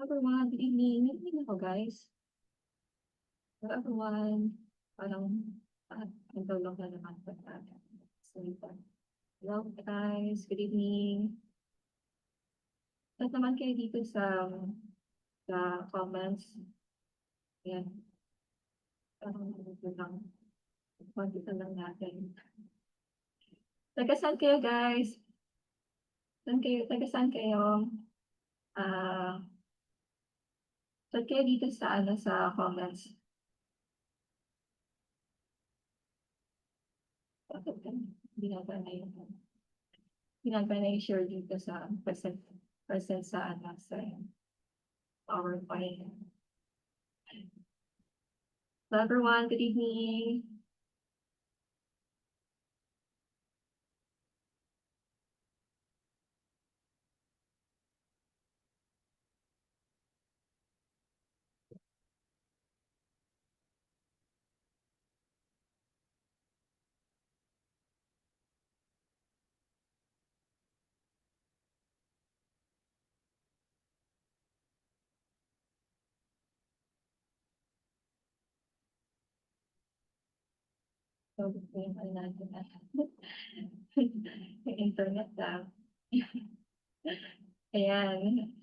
Everyone, good evening. Good evening ako, guys. Hello, everyone. Parang, nagdulog na naman po natin. Hello, guys. Good evening. Lahat naman kayo dito sa comments. Ayan. Parang, lang. Konti lang natin. Taga saan kayo, guys? Taga saan kayo? Ah, Saan kayo dito sa comments? Bakit ka? Ginagawa na yun. Ginagawa na yung share dito sa present sa PowerPoint. Hello, everyone. Good evening. So, yung ano natin na yung internet lang. Ayan.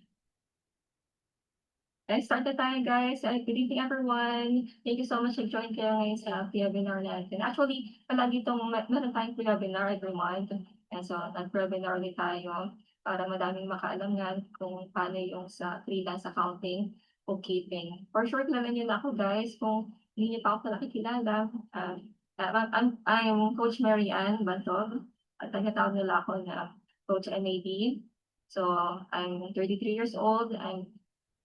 Start na tayo, guys. Good evening, everyone. Thank you so much for joining kayo ngayon sa webinar natin. Actually, palagi itong meron tayong webinar every month. And so, nag-webinar ulit tayo para madaming makaalam nga kung paano yung sa freelance accounting, bookkeeping. For short, naman yun ako, guys. Kung hindi niyo pa ako nakikilala, I'm Coach Mary Ann Bantog. At tagatawag nila ako na Coach MAB. So, I'm 33 years old. I'm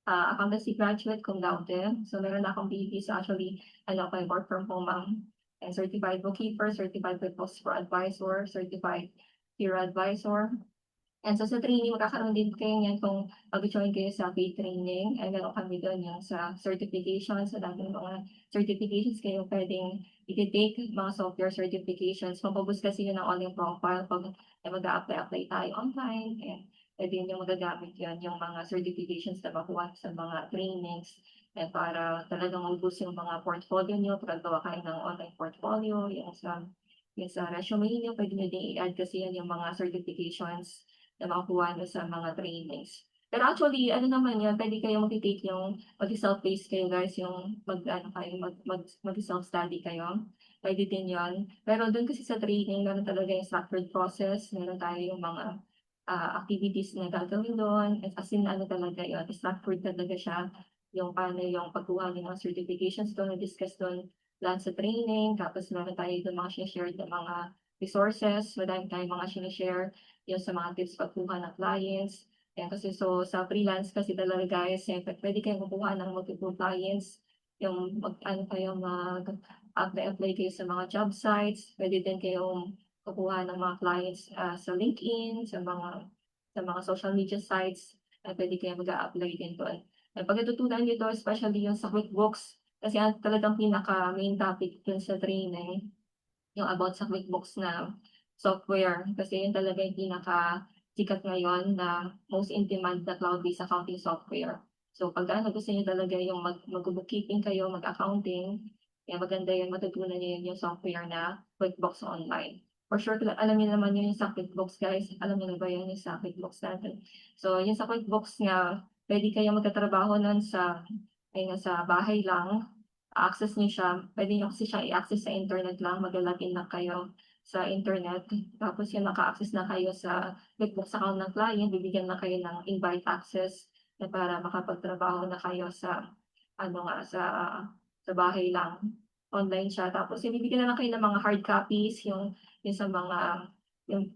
accountancy graduate cum laude. So meron na akong BPs actually, ano ko, work from home and certified bookkeeper, certified QuickBooks for advisor, certified peer advisor. And so sa training, magkakaroon din kayo niyan kung mag-join kayo sa paid training. And meron kami doon yung sa certifications, sa daming mga certifications kayo pwedeng i-take, mga software certifications. Mapabus kasi yun ang online profile pag mag-a-apply tayo online. And pwede nyo magagamit yun, yung mga certifications na makuha sa mga trainings. And para talagang mag-boost yung mga portfolio nyo, pag gawa kayo ng online portfolio, yung sa resume nyo, pwede nyo din i-add kasi yan yung mga certifications na makukuha nyo sa mga trainings. Pero actually, ano naman yun, pwede kayo mag-take yung mag-self-paced kayo guys, yung mag-self-study kayo. Pwede din yun. Pero doon kasi sa training, meron talaga yung structured process, meron tayo yung mga activities na gagawin doon. As in, ano talaga yun, structured talaga siya. Yung paano yung pagkuha ng certifications doon, na-discuss doon lahat sa training. Tapos meron tayo doon mga share ng mga resources, madami tayong mga sinishare yung sa mga tips pagkuha ng clients. Yan kasi so sa freelance kasi talaga guys, pwede kayong kukuha ng multiple clients. Yung ano kayo mag-apply kayo sa mga job sites. Pwede din kayong kukuha ng mga clients sa LinkedIn, sa mga social media sites. Pwede kayong mag-apply din doon. Pag natutunan nyo to, especially yung sa QuickBooks, kasi ang talagang pinaka main topic dun sa training, yung about sa QuickBooks na software. Kasi yun talaga yung pinaka-sikat ngayon na most in demand na cloud-based accounting software. So pag ano, gusto niyo talaga yung mag-bookkeeping kayo, mag-accounting, kaya maganda yun, matutunan niyo yun yung software na QuickBooks Online. For sure, alam niyo naman yun yung sa QuickBooks, guys. Alam niyo na ba yun yung sa QuickBooks natin? So, yung sa QuickBooks nga, pwede kayo magtatrabaho nun sa bahay lang, access niyo siya, pwede niyo kasi siya i-access sa internet lang, mag-login lang kayo sa internet. Tapos yun, naka-access na kayo sa QuickBooks account ng client, bibigyan na kayo ng invite access na para makapagtrabaho na kayo sa bahay lang. Online siya. Tapos yung bibigyan na lang kayo ng mga hard copies, yung sa mga,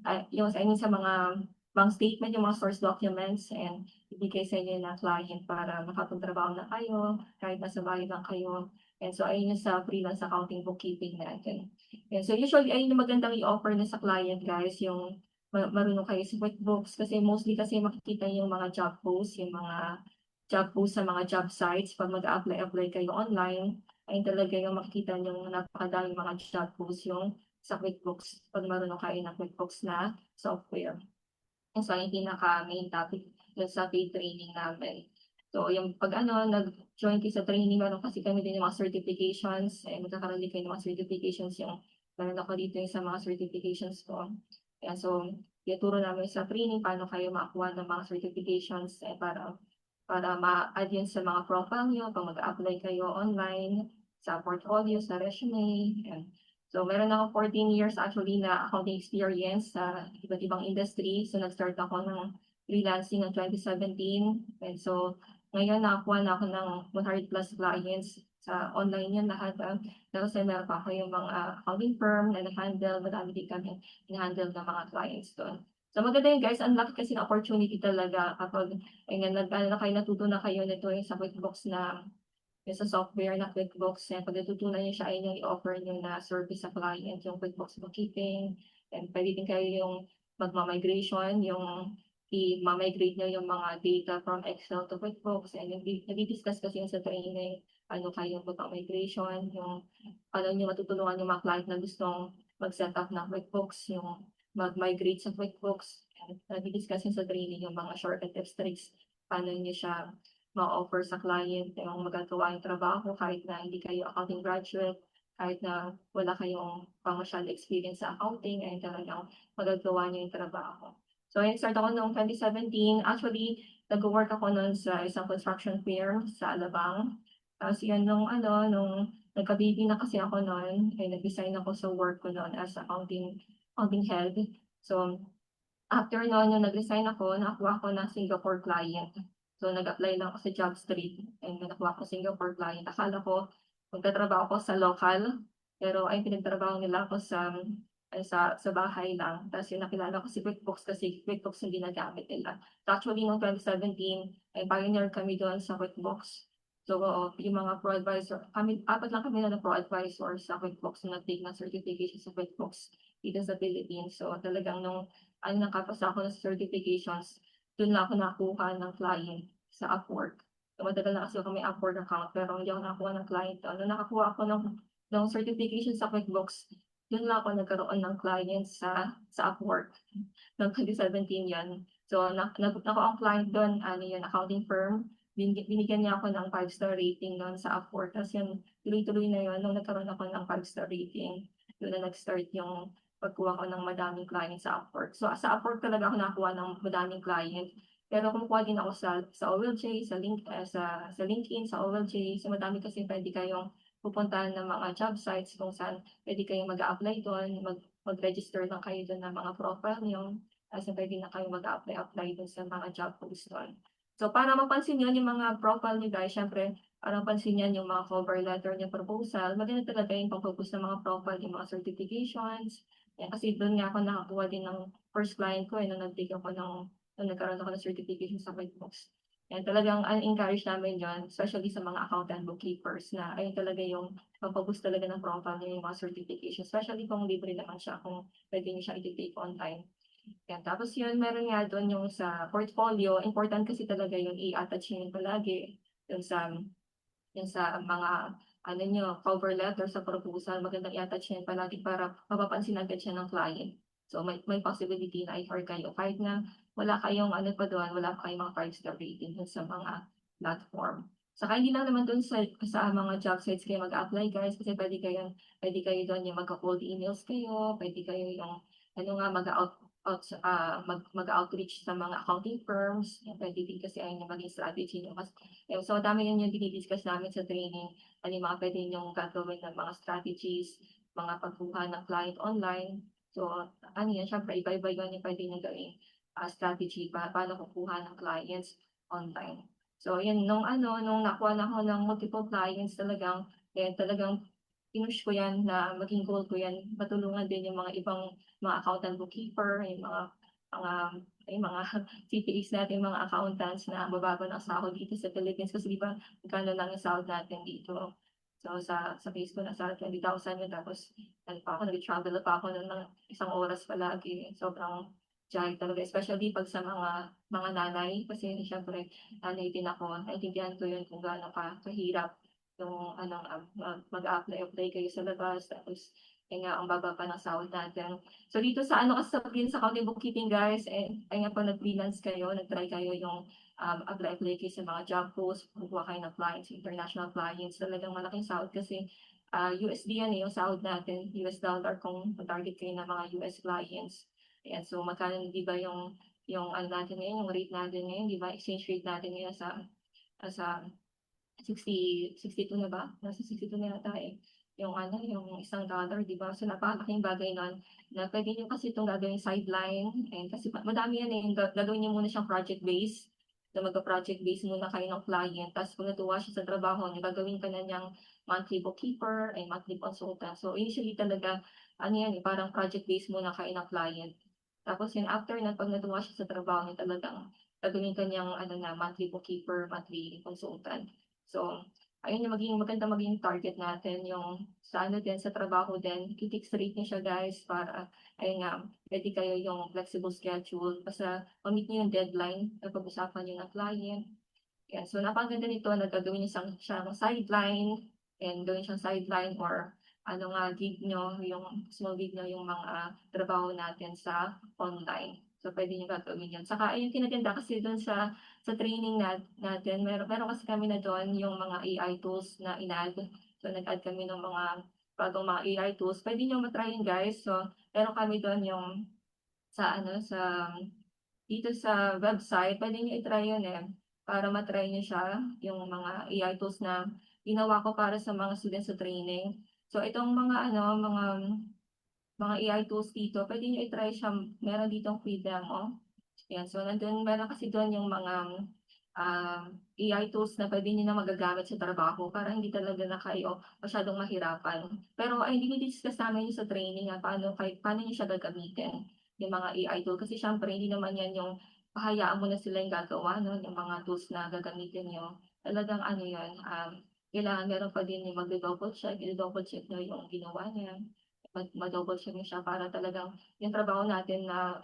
I mean, sa mga bank statement, yung mga source documents, and ibigay sa inyo ng client para makapagtrabaho na kayo, kahit nasa bahay lang kayo. And so, ayun yung sa freelance accounting bookkeeping natin. And so, usually, ayun yung magandang i-offer na sa client, guys, yung marunong kayo sa QuickBooks. Kasi mostly kasi makikita yung mga job posts, yung mga job posts sa mga job sites. Pag mag-apply kayo online, ayun talaga yung makikita yung napakadaming mga job posts yung sa QuickBooks pag marunong kayo ng QuickBooks na software. And so, yung pinaka-main topic dun sa paid training namin. So yung 'pag ano, nag-join kayo sa training meron kasi kami din yung mga certifications, magkakaroon din kayo ng mga certifications yung meron ako dito yung sa mga certifications ko. Ayan, so tinuturo namin sa training paano kayo makakuha ng mga certifications, para ma-add yun sa mga profile niyo 'pag mag-a-apply kayo online, sa portfolio, sa resume, ayan. So meron akong 14 years actually na accounting experience sa iba't ibang industry. So nag-start ako ng freelancing ng 2017 and so ngayon nakakuha na ako ng 100 plus clients sa online yan lahat, tapos meron pa ako yung mga accounting firm na na-handle, madami din kaming hina-handle na mga clients dun. So maganda yun guys, ang laki kasi ng opportunity talaga kapag ayan nag-ano na kayo, natuto na kayo nito yung sa QuickBooks na yung sa software na QuickBooks, pag natutunan niyo siya ay yung i-offer niyo na service sa client, yung QuickBooks bookkeeping, and puwede din kayo yung magma-migration, yung i-ma-migrate niyo yung mga data from Excel to QuickBooks, and yung nadi-discuss kasi yun sa training, ano kayo magma-migration, yung paano niyo matutulungan yung mga client na gustong mag-set up ng QuickBooks, yung mag-migrate sa QuickBooks, and nadi-discuss yun sa training yung mga short and tips, tricks, paano niyo siya ma-offer sa client yung magagawa yung trabaho kahit na hindi kayo accounting graduate, kahit na wala kayong pamasyal experience sa accounting, ay talagang magagawa niyo yung trabaho. So ayun, start ako noong 2017. Actually, nagwo-work ako no'n sa isang construction firm sa Alabang. Tapos yun nung nagka-baby na kasi ako no'n, ay nag-resign ako sa work ko no'n as accounting head. So after no'n nung nag-resign ako, nakakuha ako ng Singapore client. So nag-apply lang ako sa JobStreet and nakuha ko Singapore client. Akala ko magtatrabaho ako sa lokal, pero ay pinagtrabaho nila ako sa bahay lang. Ta's yung nakilala ko si QuickBooks kasi QuickBooks yung ginagamit nila. So actually nung 2017 ay pioneer kami doon sa QuickBooks. So oo, yung mga pro advisor kami, apat lang kami na pro advisor sa QuickBooks na nag-take ng certification sa QuickBooks dito sa Philippines. So talagang nung nakapasa ako ng certifications, dun na ako nakakuha ng client sa Upwork. So matagal na kasi ako may Upwork account pero hindi ako nakakuha ng client dun. Nung nakakuha ako ng certification sa QuickBooks, dun lang ako nagkaroon ng client sa Upwork. Noong 2017 'yun. So nakuha akong client dun, ano 'yun, accounting firm. Binigyan niya ako ng 5-star rating nun sa Upwork ta's 'yun, tuloy-tuloy na 'yun nung nagkaroon ako ng 5-star rating, dun na nag-start yung pagkuha ko ng madaming client sa Upwork. So sa Upwork talaga ako nakakuha ng madaming client, pero kumukuha din ako sa OLJ, sa LinkedIn, sa OLJ. So madami kasi puwede kayong pupuntahan ng mga job sites kung saan puwede kayong mag-a-apply dun, mag-register lang kayo dun ng mga profile niyo, ta's puwede na kayong mag-a-apply dun sa mga job post dun. So para mapansin niyo yung mga profile niyo guys, siyempre para mapansin niyan yung mga cover letter niyo, proposal, maganda talaga yung pag-focus ng mga profile, yung mga certifications, yan. Kasi dun nga ako nakakuha din ng first client ko, nung nag-take ako nung nagkaroon ako ng certification sa QuickBooks. Yan, talagang encourage namin yun, especially sa mga accountant, bookkeepers na ayun talaga yung pagpo-boost talaga ng profile niyo, yung mga certification, especially kung libre naman siya, kung puwede niyo siya i-take online. Yan, tapos yun meron nga dun yung sa portfolio, important kasi talaga yun i-attach niyo yun palagi dun sa mga ano niyo, cover letter sa proposal, magandang i-attach niyo yan palagi para mapapansin agad siya ng client. So may possibility na i-hire kayo kahit na wala kayong ano pa dun, wala pa kayong mga 5-star rating dun sa mga platform. Saka hindi lang naman dun sa mga job sites kayo mag-a-apply guys, kasi puwede kayo dun yung magko-cold emails kayo, puwede kayo yung ano nga mag-outreach sa mga accounting firms, puwede din kasi ayun yung maging strategy niyo so dami yun yung dini-discuss namin sa training, ano yung mga puwede niyong gagawin na mga strategies, mga pagkuha ng client online. So ano yan, siyempre iba-iba yun yung puwede niyong gawing, strategy paano kukuha ng clients online. So yun, nung nakuha na ako ng multiple clients talagang pinush ko yan na maging goal ko yan, matulungan din yung mga ibang mga accountant, bookkeeper, mga yung mga CPAs natin, mga accountants na mababa ng sahod dito sa Philippines kasi 'di ba magkano lang yung sahod natin dito. So sa case ko nasa 20,000 yun tapos ano pa ako, nag-travel pa ako nun ng isang oras palagi. Sobrang tiyaga talaga especially 'pag sa mga nanay kasi siyempre nanay din ako. Naintindihan ko yun kung gaano kahirap yung ano, mag-a-apply kayo sa labas tapos Kaya nga ang baba pa ng sahod natin. So dito sa ano kasi sa accounting bookkeeping guys, ayun nga po nag-freelance kayo, nag-try kayo yung, apply kayo sa mga job post, kukuha kayo ng clients, international clients, talagang malaking sahod kasi, USD yan, yung sahod natin, US dollar kung mag-target kayo ng mga US clients. Ayan, so magkano 'di ba yung ano natin ngayon, yung rate natin ngayon 'di ba, exchange rate natin ngayon nasa 62 na ba? Nasa 62 na yata, eh, yung ano, yung isang dollar 'di ba? So, napakalaking bagay nun na puwede niyo kasi itong gagawing sideline and kasi madami yan, eh, gagawin niyo muna siyang project base. So, magpa-project base muna kayo ng client ta's kung natuwa siya sa trabaho niyo gagawin ka na niyang monthly bookkeeper and monthly consultant. So, initially talaga ano yan, eh, parang project base muna kayo ng client. Tapos yun after nun 'pag natuwa siya sa trabaho niyo talagang gagawin ka niyang ano na monthly bookkeeper, monthly consultant. So, ayun yung maging target natin yung sa ano din, sa trabaho din, i-fix rate niyo siya guys para ayun nga, puwede kayo yung flexible schedule basta ma-meet niyo yung deadline na pag-usapan niyo ng client. Yan, so napakaganda nito na gagawin niyo siyang sideline and gawin siyang sideline or ano nga gig niyo, yung small gig niyo yung mga trabaho natin sa online. So, puwede niyo gagawin yun. Saka ayun kinaganda kasi dun sa training natin meron kasi kami na dun yung mga AI tools na in-add. So, nag-add kami ng mga bagong mga AI tools. Puwede niyo ma-try yun guys. So, meron kami dun yung sa ano, dito sa website puwede niyo i-try yun, eh, para ma-try niyo siya, yung mga AI tools na ginawa ko para sa mga students sa training. So itong mga ano, mga AI tools dito puwede niyo i-try siya, meron ditong free demo. Yan, so meron kasi dun yung mga, AI tools na puwede niyo na magagamit sa trabaho para hindi talaga na kayo masyadong mahirapan. Pero ay dini-discuss namin yun sa training, paano niyo siya gagamitin, yung mga AI tool. Kasi siyempre hindi naman yan yung hahayaan mo na sila yung gagawa 'no, yung mga tools na gagamitin niyo. Talagang ano yun, kailangan meron pa din yung magdo-double check, i-double check niyo yung ginawa niya, ma-double check niyo siya para talagang yung trabaho natin na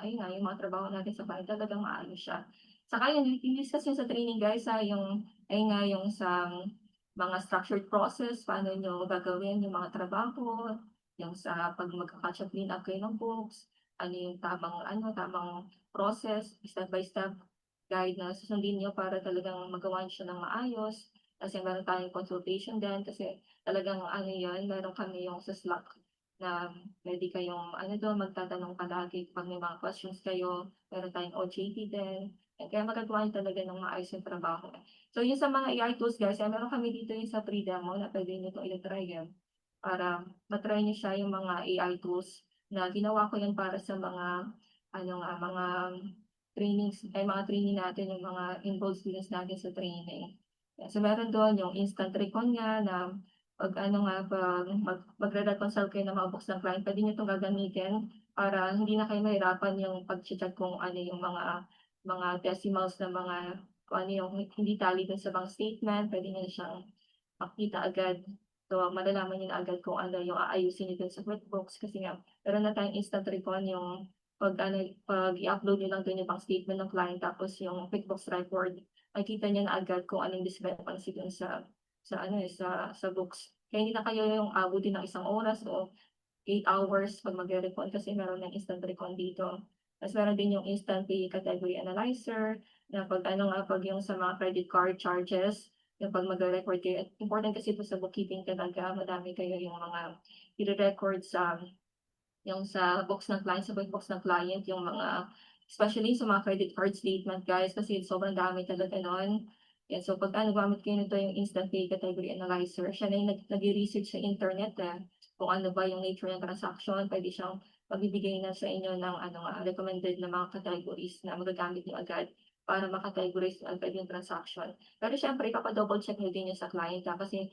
ayun nga, yung mga trabaho natin sa bahay talagang maayos siya. Saka yun, i-discuss yun sa training guys, yung ayun nga, yung sa mga structured process, paano niyo gagawin yung mga trabaho, yung sa 'pag magka-catch up, clean up kayo ng books, ano yung tamang process, step by step guide na susundin niyo para talagang magawa niyo siya ng maayos. Kasi meron tayong consultation din kasi talagang ano yun, meron kami yung sa Slack na puwede kayong ano dun, magtatanong palagi kapag may mga questions kayo. Meron tayong OJT din, kaya magagawa niyo talaga ng maayos yung trabaho. So yung sa mga AI tools guys, meron kami dito yung sa free demo na puwede niyo 'tong i-try yan, para ma-try niyo siya yung mga AI tools na ginawa ko yan para sa mga ano nga, mga training natin, yung mga enrolled students natin sa training. So meron dun yung instant recon nga na 'pag ano nga, 'pag magre-reconcile kayo ng mga books ng client, puwede niyo 'tong gagamitin para hindi na kayo mahirapan yung pagche-check kung ano yung mga decimals na mga kung ano yung hindi tally dun sa bank statement, puwede niyo na siyang makita agad. So, malalaman niyo na agad kung ano yung aayusin niyo dun sa QuickBooks kasi nga meron na tayong instant recon yung 'pag i-upload niyo lang dun yung bank statement ng client tapos yung QuickBooks record, makikita niya na agad kung anong discrepancy dun sa ano, eh, sa books. Kaya hindi na kayo yung aabutin ng isang oras o 8 hours 'pag magre-recon kasi meron ng instant recon dito. Ta's meron din yung instant pay category analyzer na 'pag ano nga, 'pag yung sa mga credit card charges, yung 'pag magre-record kayo important kasi ito sa bookkeeping talaga, madami kayo yung mga ire-record yung sa books ng client, sa QuickBooks ng client, yung mga especially sa mga credit card statement guys, kasi sobrang dami talaga nun. Yan, so pagka nagamit kayo nito yung instant pay category analyzer, siya na yung nagre-research sa internet, kung ano ba yung nature ng transaction, puwede siyang magbibigay na sa inyo ng ano nga, recommended na mga categories na magagamit niyo agad para maka-categorize agad yung transaction. Pero siyempre ipapa-double check niyo din yun sa client, kasi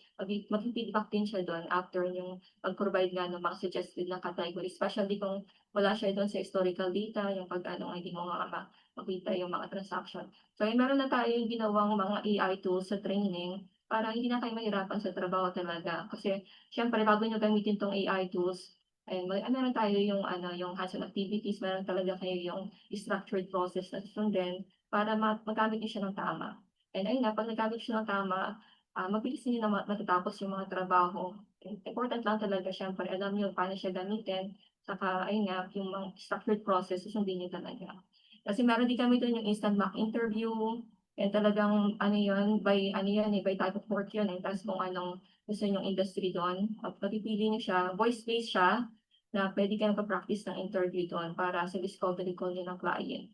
magfi-feedback din siya dun after yung mag-provide nga ng mga suggested na category, especially kung wala siya dun sa historical data, yung 'pag ano nga hindi mo nga makita yung mga transaction. So, meron na tayong ginawang mga AI tools sa training para hindi na kayo mahirapan sa trabaho talaga. Kasi siyempre bago niyo gamitin 'tong AI tools, ayun meron tayo yung ano, yung hands-on activities, meron talaga kayo yung structured process na susundin para magamit niyo siya ng tama. And ayun nga, 'pag nagamit siya ng tama, mabilis niyo na matatapos yung mga trabaho. Important lang talaga siyempre alam niyo paano siya gamitin, saka ayun nga yung mga structured process susundin niyo talaga. Kasi meron din kami dun yung instant mock interview, and talagang ano yun, by ano yun, by type of work yun, ta's kung anong gusto niyong industry dun, at mapipili niyo siya, voice-based siya, na puwede ka magpa-practice ng interview dun para sa discovery call niyo ng client.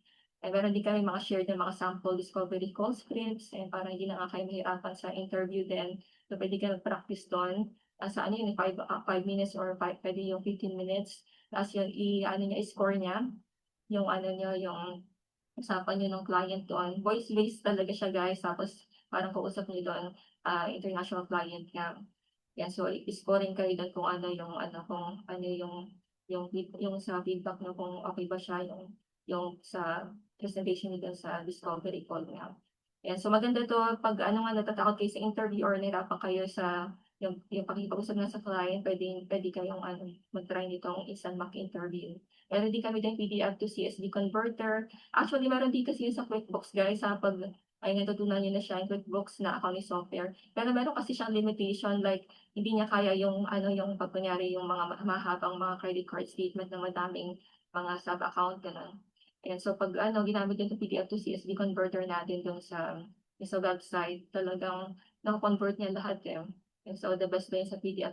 Meron din kaming mga shared na mga sample discovery call scripts, para hindi na nga kayo mahirapan sa interview din. So, puwede kayo mag-practice dun. Sa ano yun, 5 minutes or puwede yung 15 minutes. Ta's yun i-ano niya, i-score niya yung ano niyo, yung usapan niyo nung client doon. Voice-based talaga siya guys, tapos parang kausap niyo doon, international client niya. Yan, so i-scoring kayo dun kung ano yung ano, kung ano yung sa feedback niyo kung okey ba siya, yung sa presentation niyo dun sa discovery call niya. Yan, so maganda 'to 'pag ano nga natatakot kayo sa interview or nahirapan kayo sa yung pakikipag-usap nga sa client, puwede kayong ano, mag-try nitong instant mock interview. Meron din kami din PDF to CSV converter. Actually meron din kasi yun sa QuickBooks guys, 'pag ay natutunan niyo na siya yung QuickBooks na accounting software. Pero meron kasi siyang limitation, like hindi niya kaya yung ano, yung 'pag kunyari yung mga mahabang mga credit card statement na madaming mga sub-account, gano'n. Ayan, so 'pag ano, ginamit yung PDF to CSV converter natin dun sa website, talagang nako-convert niya lahat, eh. And so the best din sa PDF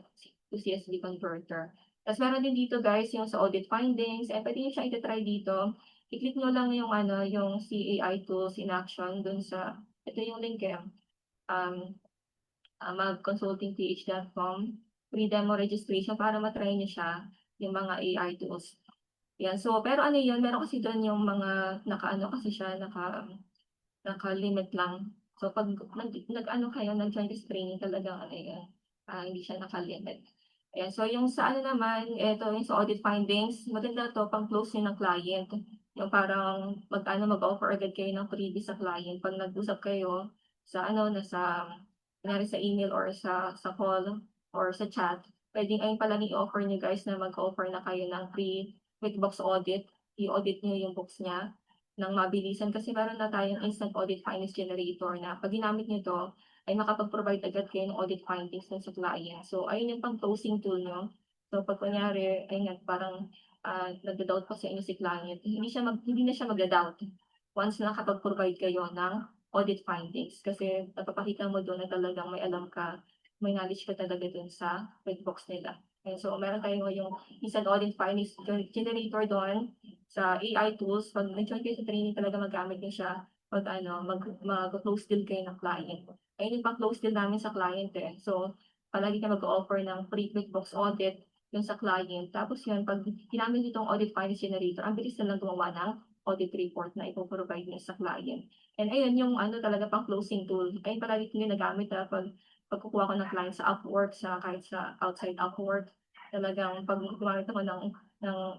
to CSV converter. Ta's meron din dito guys yung sa audit findings, puwede niyo siyang ita-try dito. I-click niyo lang yung ano, yung CAI tools in action dun sa ito yung link, um, magconsultingph.com, free demo registration para ma-try niyo siya, yung mga AI tools. Yan, so pero ano yun, meron kasi dun yung mga naka-ano kasi siya, naka-limit lang. So 'pag nag-ano kayo, nag-join this training talagang ano yun, hindi siya naka-limit. Ayan, so yung sa ano naman, eto yung sa audit findings, maganda 'to pang-close niyo ng client. Yung parang mag-ano, mag-offer agad kayo ng freebie sa client 'pag nag-usap kayo sa ano, kunyari sa email or sa call or sa chat, puwedeng ayun palang i-offer niyo guys na mag-o-offer na kayo ng free QuickBooks audit. I-audit niyo yung books niya ng mabilisan kasi meron na tayong instant audit findings generator na 'pag ginamit niyo 'to, ay makapag-provide agad kayo ng audit findings dun sa client. So ayun yung pang-closing tool niyo. So 'pag kunyari ayun nga parang, nagdo-doubt pa sa inyo si client, hindi na siya magda-doubt once na nakapag-provide kayo ng audit findings. Kasi napapakita mo dun na talagang may alam ka, may knowledge ka talaga dun sa QuickBooks nila. And so meron tayong ngayong instant audit findings generator dun sa AI tools. 'Pag nag-join kayo sa training talaga magamit niyo siya 'pag ano, mag-close deal kayo ng client. Ayun yung pang-close deal namin sa client, eh. So, palagi kami mag-o-offer ng free QuickBooks audit dun sa client. Tapos yun, 'pag ginamit nitong audit findings generator, ang bilis na lang gumawa ng audit report na ipo-provide niyo sa client. And ayun yung ano talaga pang-closing tool. Ayun palagi ko ginagamit, 'pag kukuha ko ng client sa Upwork, kahit sa outside Upwork. Talagang 'pag gumamit ako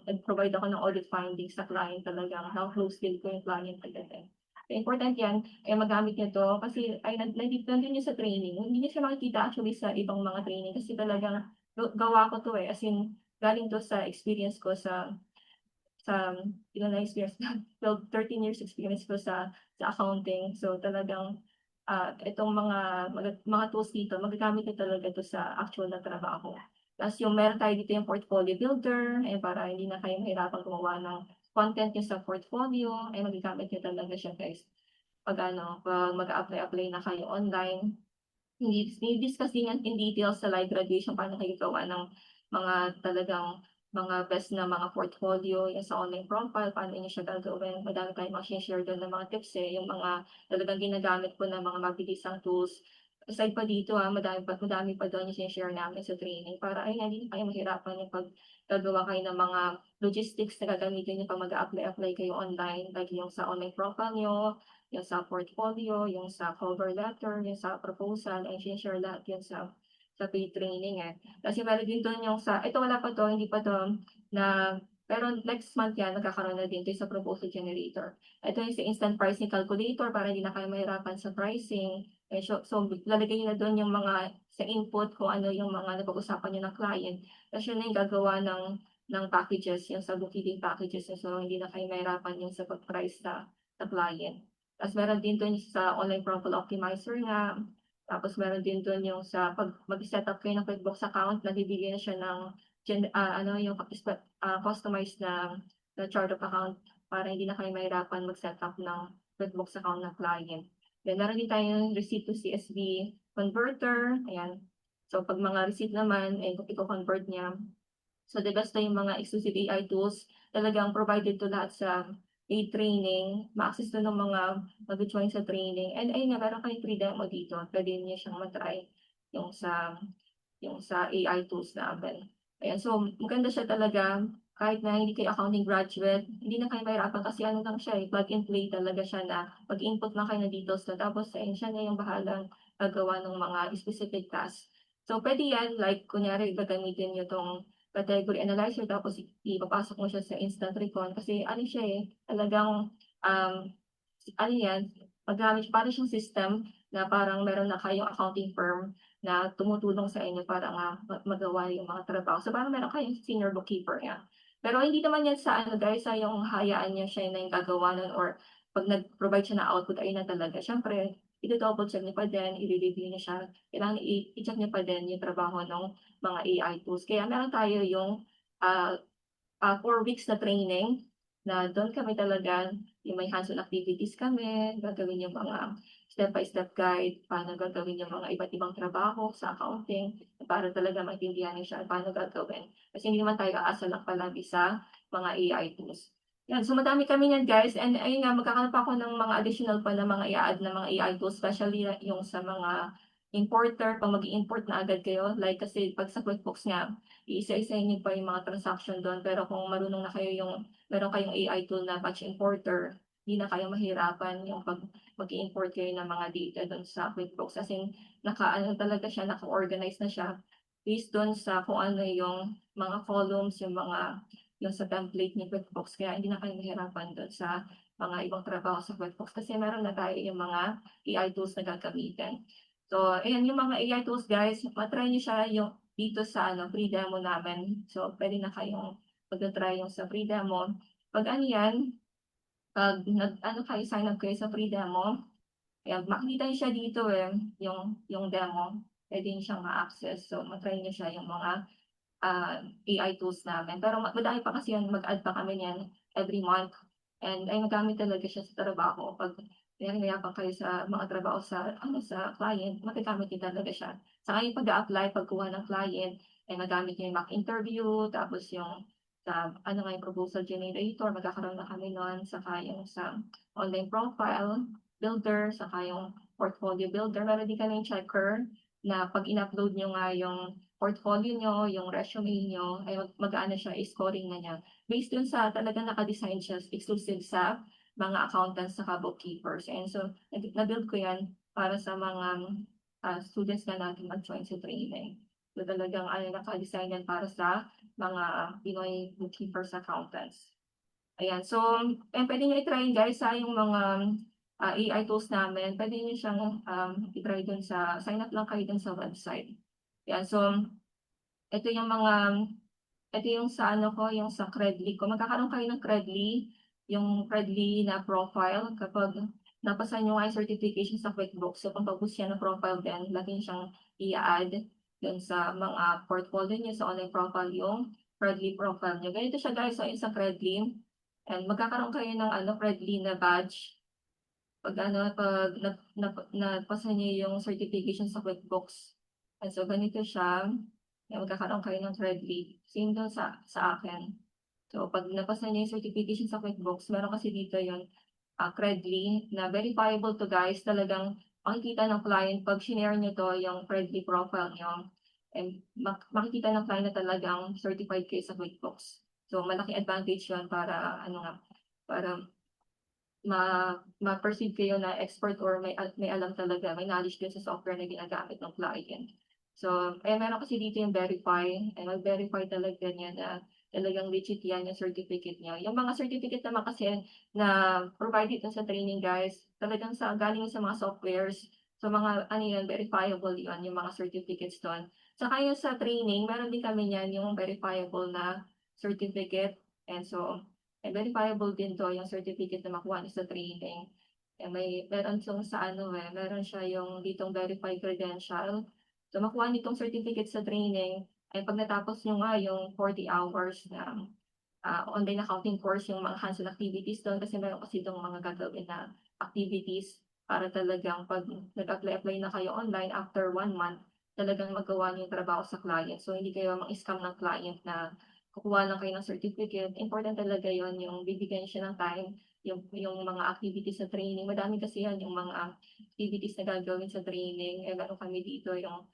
nag-provide ako ng audit findings sa client, talagang na-close deal ko yung client agad, eh. Important 'yan, magamit niyo 'to kasi ay nandun yun sa training. Hindi niyo siya makikita actually sa ibang mga training kasi talagang gawa ko 'to, as in galing 'to sa experience ko sa ilan na experience na 13 years experience ko sa accounting. So talagang, itong mga tools dito magagamit niyo talaga 'to sa actual na trabaho. Ta's yung meron tayo dito yung portfolio builder, para hindi na kayo mahirapang gumawa ng content niyo sa portfolio, magagamit niyo talaga siya guys 'pag ano, 'pag mag-a-apply na kayo online. Ni-discuss din yan in detail sa live graduation paano kayo gawa ng mga talagang mga best na mga portfolio, yung sa online profile, paano niyo siya gagawin. Madami tayong mga shine-share dun ng mga tips, yung mga talagang ginagamit ko na mga mabilisang tools. Aside pa dito, madami pa dun yung shine-share namin sa training para ayun, hindi na kayo mahirapan yung 'pag gagawa kayo ng mga logistics na gagamitin niyo 'pag mag-a-apply kayo online, like yung sa online profile niyo, yung sa portfolio, yung sa cover letter, yung sa proposal, ay shine-share lahat yun sa paid training, eh. Kasi meron din dun yung ito wala pa 'to, hindi pa 'to na pero next month yan magkakaroon na din 'to sa proposal generator. Ito yung sa instant pricing calculator para hindi na kayo mahirapan sa pricing. So lalagay niyo na dun yung mga sa input kung ano yung mga napag-usapan niyo ng client. Ta's yun na yung gagawa ng packages, yung sa bookkeeping packages niyo. So hindi na kayo mahirapan yung sa pag-price sa client. Ta's meron din dun sa online profile optimizer nga, Tapos meron din dun yung sa 'pag mag-set up kayo ng QuickBooks account, nagbibigay na siya ng ano yung customized na chart of account para hindi na kayo mahirapan mag-set up ng QuickBooks account ng client. Then meron din tayong receipt to CSV converter, ayan. So 'pag mga receipt naman, eh, iko-convert niya. So the best na yung mga exclusive AI tools, talagang provided to lahat sa paid training, ma-access to ng mga mag-join sa training. And ayun nga, meron kayong free demo dito, puwede niyo siyang ma-try yung sa AI tools namin. Ayan, so maganda siya talaga kahit na hindi kayo accounting graduate, hindi na kayo mahirapan kasi ano lang siya, eh, plug and play talaga siya na mag-input lang kayo ng details na tapos ayun, siya na yung bahalang gagawa ng mga specific tasks. So puwede yan, like kunyari gagamitin niyo 'tong category analyzer tapos ipapasok mo siya sa instant recon kasi ano siya, eh, talagang, ano yan, magamit parang siyang system na parang meron na kayong accounting firm na tumutulong sa inyo para nga magawa yung mga trabaho. So, parang meron kayong senior bookkeeper nga. Pero hindi naman yan sa ano guys, sa yung hayaan niyo siya na yung gagawa nun or 'pag nag-provide siya ng output ayun na talaga. Siyempre ido-double check niyo pa din, i-re-review niyo siya, kailangan i-check niyo pa din yung trabaho nung mga AI tools. Kaya meron tayo yung, ah 4 weeks na training na do'n kami talaga yung may hands-on activities kami, gagawin yung mga step-by-step guide, paano gagawin yung mga iba't ibang trabaho sa accounting, para talaga maintindihan niyo siya paano gagawin. Kasi hindi naman tayo aasa lang palagi sa mga AI tools. 'Yan, so madami kami niyan guys and ayun nga magkakaroon pa ako ng mga additional pa na mga i-a-add na mga AI tools, especially yung sa mga importer, 'pag mag-i-import na agad kayo, like kasi 'pag sa QuickBooks nga iisa-isahin niyo pa yung mga transaction do'n. Pero kung marunong na kayo yung meron kayong AI tool na batch importer, hindi na kayo mahirapan yung 'pag mag-i-import kayo ng mga data do'n sa QuickBooks. As in, naka-ano talaga siya, naka-organize na siya based do'n sa kung ano yung mga columns, yung sa template ni QuickBooks. Kaya hindi na kayo mahirapan do'n sa mga ibang trabaho sa QuickBooks kasi meron na tayo yung mga AI tools na gagamitin. So, ayan yung mga AI tools guys, ma-try niyo siya yung dito sa ano, free demo namin. So, puwede na kayong magta-try yung sa free demo. 'Pag ano 'yan, 'pag nag-ano kayo, sign up kayo sa free demo, ayan, makikita niyo siya dito, eh, yung demo. Puwede niyo siyang ma-access. So, ma-try niyo siya yung mga, AI tools namin. Pero madami pa kasi 'yan, mag-add pa kami niyan every month. And ay magamit talaga siya sa trabaho 'pag kunyari mayabang kayo sa mga trabaho sa ano, sa client, magagamit niyo talaga siya. Saka yung pag-a-apply, pagkuha ng client, ay magamit niyo yung mock interview, tapos yung sa ano nga, yung proposal generator, magkakaroon na kami nun, saka yung sa online profile builder, saka yung portfolio builder. Meron din kaming checker na 'pag in-upload niyo nga yung portfolio niyo, yung resume niyo, ay mag-aano siya, i-scoring na niya. Based dun sa talagang naka-design siya exclusive sa mga accountants saka bookkeepers. And so, na-build ko 'yan para sa mga, students na natin mag-join sa training. So, talagang ano, naka-design 'yan para sa mga Pinoy bookkeepers, accountants. Ayan, so, puwede niyo i-try guys, yung mga, AI tools namin. Puwede niyo siyang, i-try dun sa sign up lang kayo dun sa website. Yan, so ito yung mga ito yung sa ano ko, yung sa Credly ko. Magkakaroon kayo ng Credly, yung Credly na profile kapag napasa niyo nga yung certification sa QuickBooks. So, kung pag-boost yan ng profile din, lagi niyo siyang i-a-add dun sa mga portfolio niyo, sa online profile yung Credly profile niyo. Ganito siya guys, so yung sa Credly. And magkakaroon kayo ng ano, Credly na badge 'pag ano, 'pag napasa niyo yung certification sa QuickBooks. And so ganito siya, magkakaroon kayo ng credit, same dun sa akin. So 'pag napasa niyo yung certification sa QuickBooks, meron kasi dito yung, Credly na verifiable 'to guys, talagang makikita ng client 'pag shinare niyo 'to, yung Credly profile niyo, and makikita ng client na talagang certified kayo sa QuickBooks. So malaking advantage yun para ano nga, para ma-perceive kayo na expert or may alam talaga, may knowledge din sa software na ginagamit ng client. So, meron kasi dito yung verify, mag-verify talaga niya na talagang legit yan yung certificate niya. Yung mga certificate naman kasi na provided dun sa training guys, talagang galing sa mga softwares. So, mga ano yan, verifiable yun, yung mga certificates dun. Saka yung sa training, meron din kami yan, yung verifiable na certificate. And so, verifiable din 'to, yung certificate na makuha niyo sa training. meron siyang sa ano, meron siya yung ditong verified credential. So, makuha nitong certificate sa training ay 'pag natapos niyo nga yung 40 hours na online accounting course, yung mga hands-on activities dun kasi meron kasi dong mga gagawin na activities para talagang 'pag nag-apply na kayo online after 1 month, talagang magawa niyo yung trabaho sa client. So, hindi kayo mang-scam ng client na kukuha lang kayo ng certificate. Important talaga yon yung bibigyan siya ng time, yung mga activities sa training. Madami kasi yan yung mga activities na gagawin sa training. Meron kami dito yung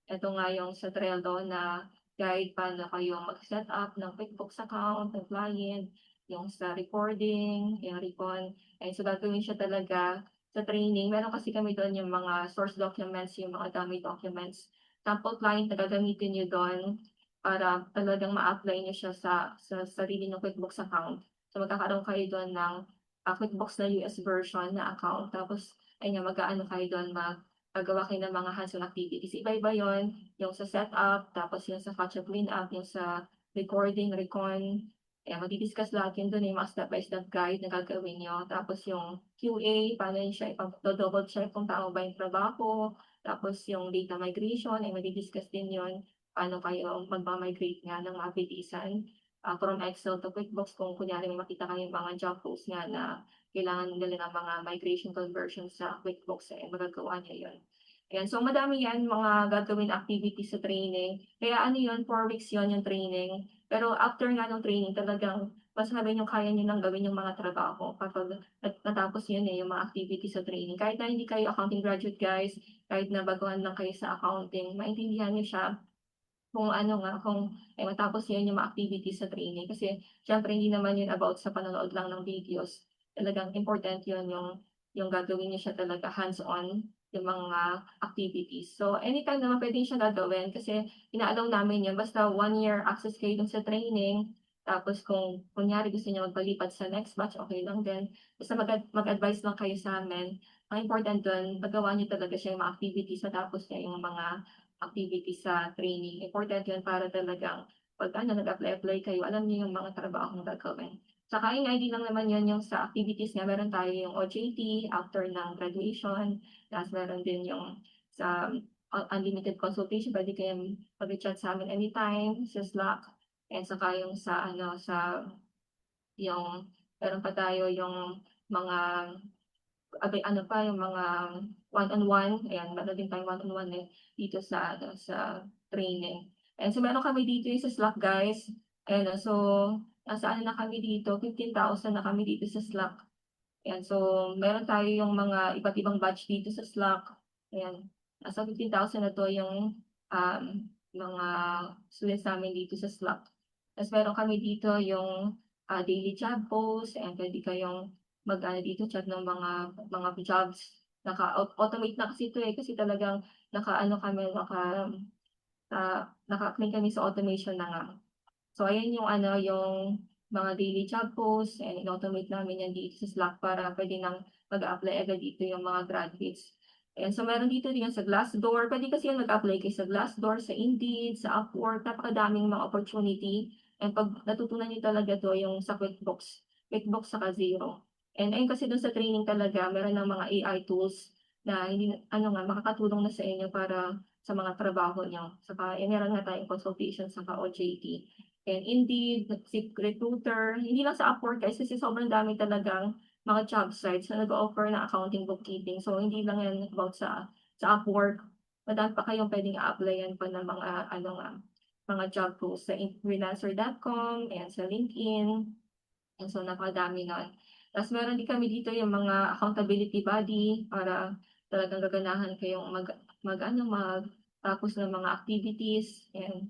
eto nga yung sa Trello na guide paano kayo mag-set up ng QuickBooks account ng client, yung sa recording, yung recon. So gagawin siya talaga sa training. Meron kasi kami doon yung mga source documents, yung mga dummy documents. Sample client na gagamitin niyo doon para talagang ma-apply niyo siya sa sarili ng QuickBooks account. So magkakaroon kayo doon ng QuickBooks na US version na account. Tapos ayun nga, mag-aano kayo doon, gagawa kayo ng mga hands-on activities. Iba-iba yon, yung sa setup, tapos yung sa catch-up clean-up, yung sa recording, recon. Madi-discuss lahat yun dun, yung mga step-by-step guide na gagawin nyo. Tapos yung QA, paano yun siya ipag-double check kung tama ba yung trabaho. Tapos yung data migration, ay madi-discuss din yun. Paano kayo magma-migrate nga ng mabilisan from Excel to QuickBooks kung kunyari may makita kayong mga job posts nga na kailangan nila ng mga migration conversion sa QuickBooks, magagawa niya yun. Ayan, so madami yan mga gagawin activities sa training. Kaya ano yun, 4 weeks yun yung training. Pero after nga ng training, talagang mas sabi nyo kaya nyo nang gawin yung mga trabaho kapag natapos yun yung mga activities sa training. Kahit na hindi kayo accounting graduate guys, kahit na baguhan lang kayo sa accounting, maintindihan nyo siya kung ano nga, kung matapos yun yung mga activities sa training. Kasi syempre hindi naman yun about sa panonood lang ng videos. Talagang important yun yung gagawin niyo siya talaga hands-on, yung mga activities. So anytime naman pwede siya gagawin kasi ina-allow namin yun basta 1 year access kayo dun sa training. Tapos kung kunyari gusto niyo magpalipat sa next batch, okay lang din. Basta mag-advise lang kayo sa amin. Ang important dun, magawa niyo talaga siya yung mga activities na tapos niya yung mga activities sa training. Important yun para talagang 'pag nag-apply kayo, alam niyo yung mga trabahong gagawin. Saka yun nga, hindi lang naman yun yung sa activities nga, meron tayo yung OJT after ng graduation, tapos meron din yung sa unlimited consultation, pwede kayong mag-chat sa amin anytime sa Slack, and saka yung sa yung meron pa tayo yung mga ano pa yung mga one-on-one, ayan meron din tayong one-on-one, dito sa training. And so meron kami dito yung sa Slack guys, ayan so nasa ano na kami dito, 15,000 na kami dito sa Slack. Ayan, so meron tayo yung mga iba't ibang batch dito sa Slack. Ayan, nasa 15,000 na 'to yung, mga students namin dito sa Slack. Ta's meron kami dito yung, daily job post, and puwede kayong mag-ano dito, chat ng mga jobs. Naka-automate na kasi ito, kasi talagang naka-ano kami, naka-click kami sa automation na nga. So ayan yung yung mga daily job posts, and in-automate namin yan dito sa Slack para pwede nang mag-a-apply agad dito yung mga graduates. And so meron dito din yan sa Glassdoor. Pwede kasi yan mag-apply kayo sa Glassdoor, sa Indeed, sa Upwork. Napakadaming mga opportunity. And pag natutunan niyo talaga to yung sa QuickBooks saka Xero. And ayun kasi dun sa training talaga, meron ng mga AI tools na hindi makakatulong na sa inyo para sa mga trabaho niyo. Saka meron nga tayong consultation saka OJT. And Indeed, ZipRecruiter, hindi lang sa Upwork guys, kasi sobrang dami talagang mga job sites na nag-o-offer ng accounting bookkeeping. So hindi lang yan about sa Upwork. Madami pa kayong pwedeng a-applyan pa ng mga job posts sa freelancer.com and sa LinkedIn. And so napakadami nun. Tapos meron din kami dito yung mga accountability body para talagang gaganahan kayong magtapos ng mga activities, and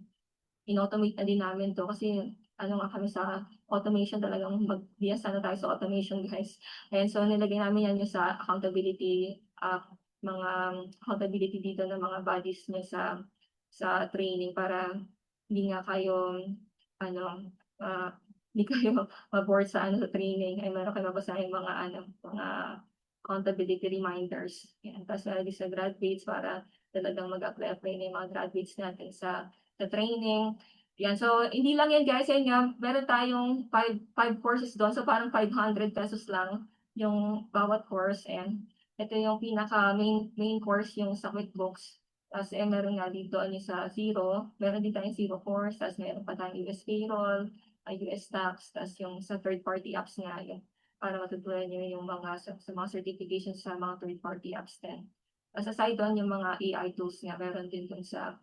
in-automate na din namin 'to kasi nga kami sa automation, talagang bihasa na tayo sa automation guys. Ayan, so nilagay namin yan yung sa accountability, mga accountability dito ng mga bodies niyo sa training para hindi nga kayo ano, hindi kayo ma-bored sa training, ay meron kayong mabasahang mga accountability reminders. Yan, tapos meron din sa graduates para talagang mag-apply na yung mga graduates natin sa training. Yan, so hindi lang yan guys, yan nga, meron tayong five courses doon, so parang ₱500 lang yung bawat course, and ito yung pinaka main course yung sa QuickBooks. Ta's, meron nga dito ano sa Xero, meron din tayong Xero course, ta's meron pa tayong US Payroll, US Tax, ta's yung sa third party apps nga yung para matutunan niyo yung mga sa mga certifications sa mga third party apps din. Ta's aside dun yung mga AI tools nga meron din dun sa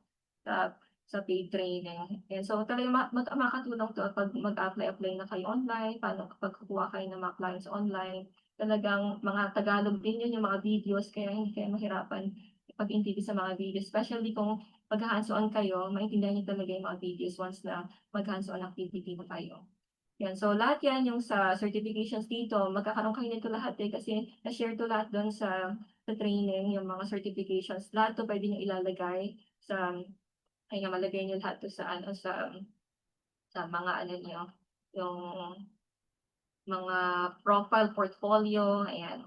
sa paid training. And so talagang makakatulong 'to 'pag mag-a-apply na kayo online, paano kapag kukuha kayo ng mga clients online. Talagang mga Tagalog din 'yun, yung mga videos, kaya hindi kayo mahirapan pag-intindi sa mga videos, especially kung magha-hands-on kayo, maintindihan niyo talaga yung mga videos once na mag-hands-on activity na kayo. 'Yan, so lahat 'yan yung sa certifications dito magkakaroon kayo nito lahat, kasi na-share 'to lahat dun sa training, yung mga certifications. Lahat 'to puwede niyong ilalagay sa ayun nga, malagay niyo lahat 'to sa ano, sa mga ano niyo, yung mga profile, portfolio, ayan.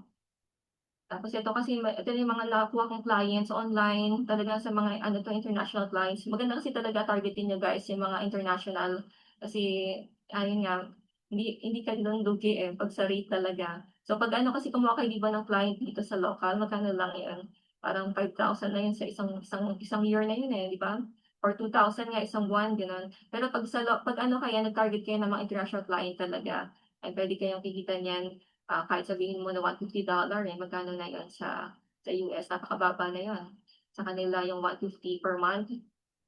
Tapos ito kasi ito yung mga nakuha kong clients online, talagang sa mga ano 'to, international clients. Maganda kasi talaga targetin niyo guys yung mga international, kasi ayun nga, hindi kayo dun lugi, 'pag sa rate talaga. So 'pag ano kasi kumuha kayo 'di ba ng client dito sa local, magkano lang yun, parang 5,000 na yun sa isang year na yun, 'di ba? Or 2,000 nga isang buwan, gano'n. Pero 'pag ano kaya nag-target kayo ng mga international client talaga, ay puwede kayong kikita niyan. Kahit sabihin mo na $150, magkano na yun sa US, napakababa na yun. Sa kanila yung 150 per month,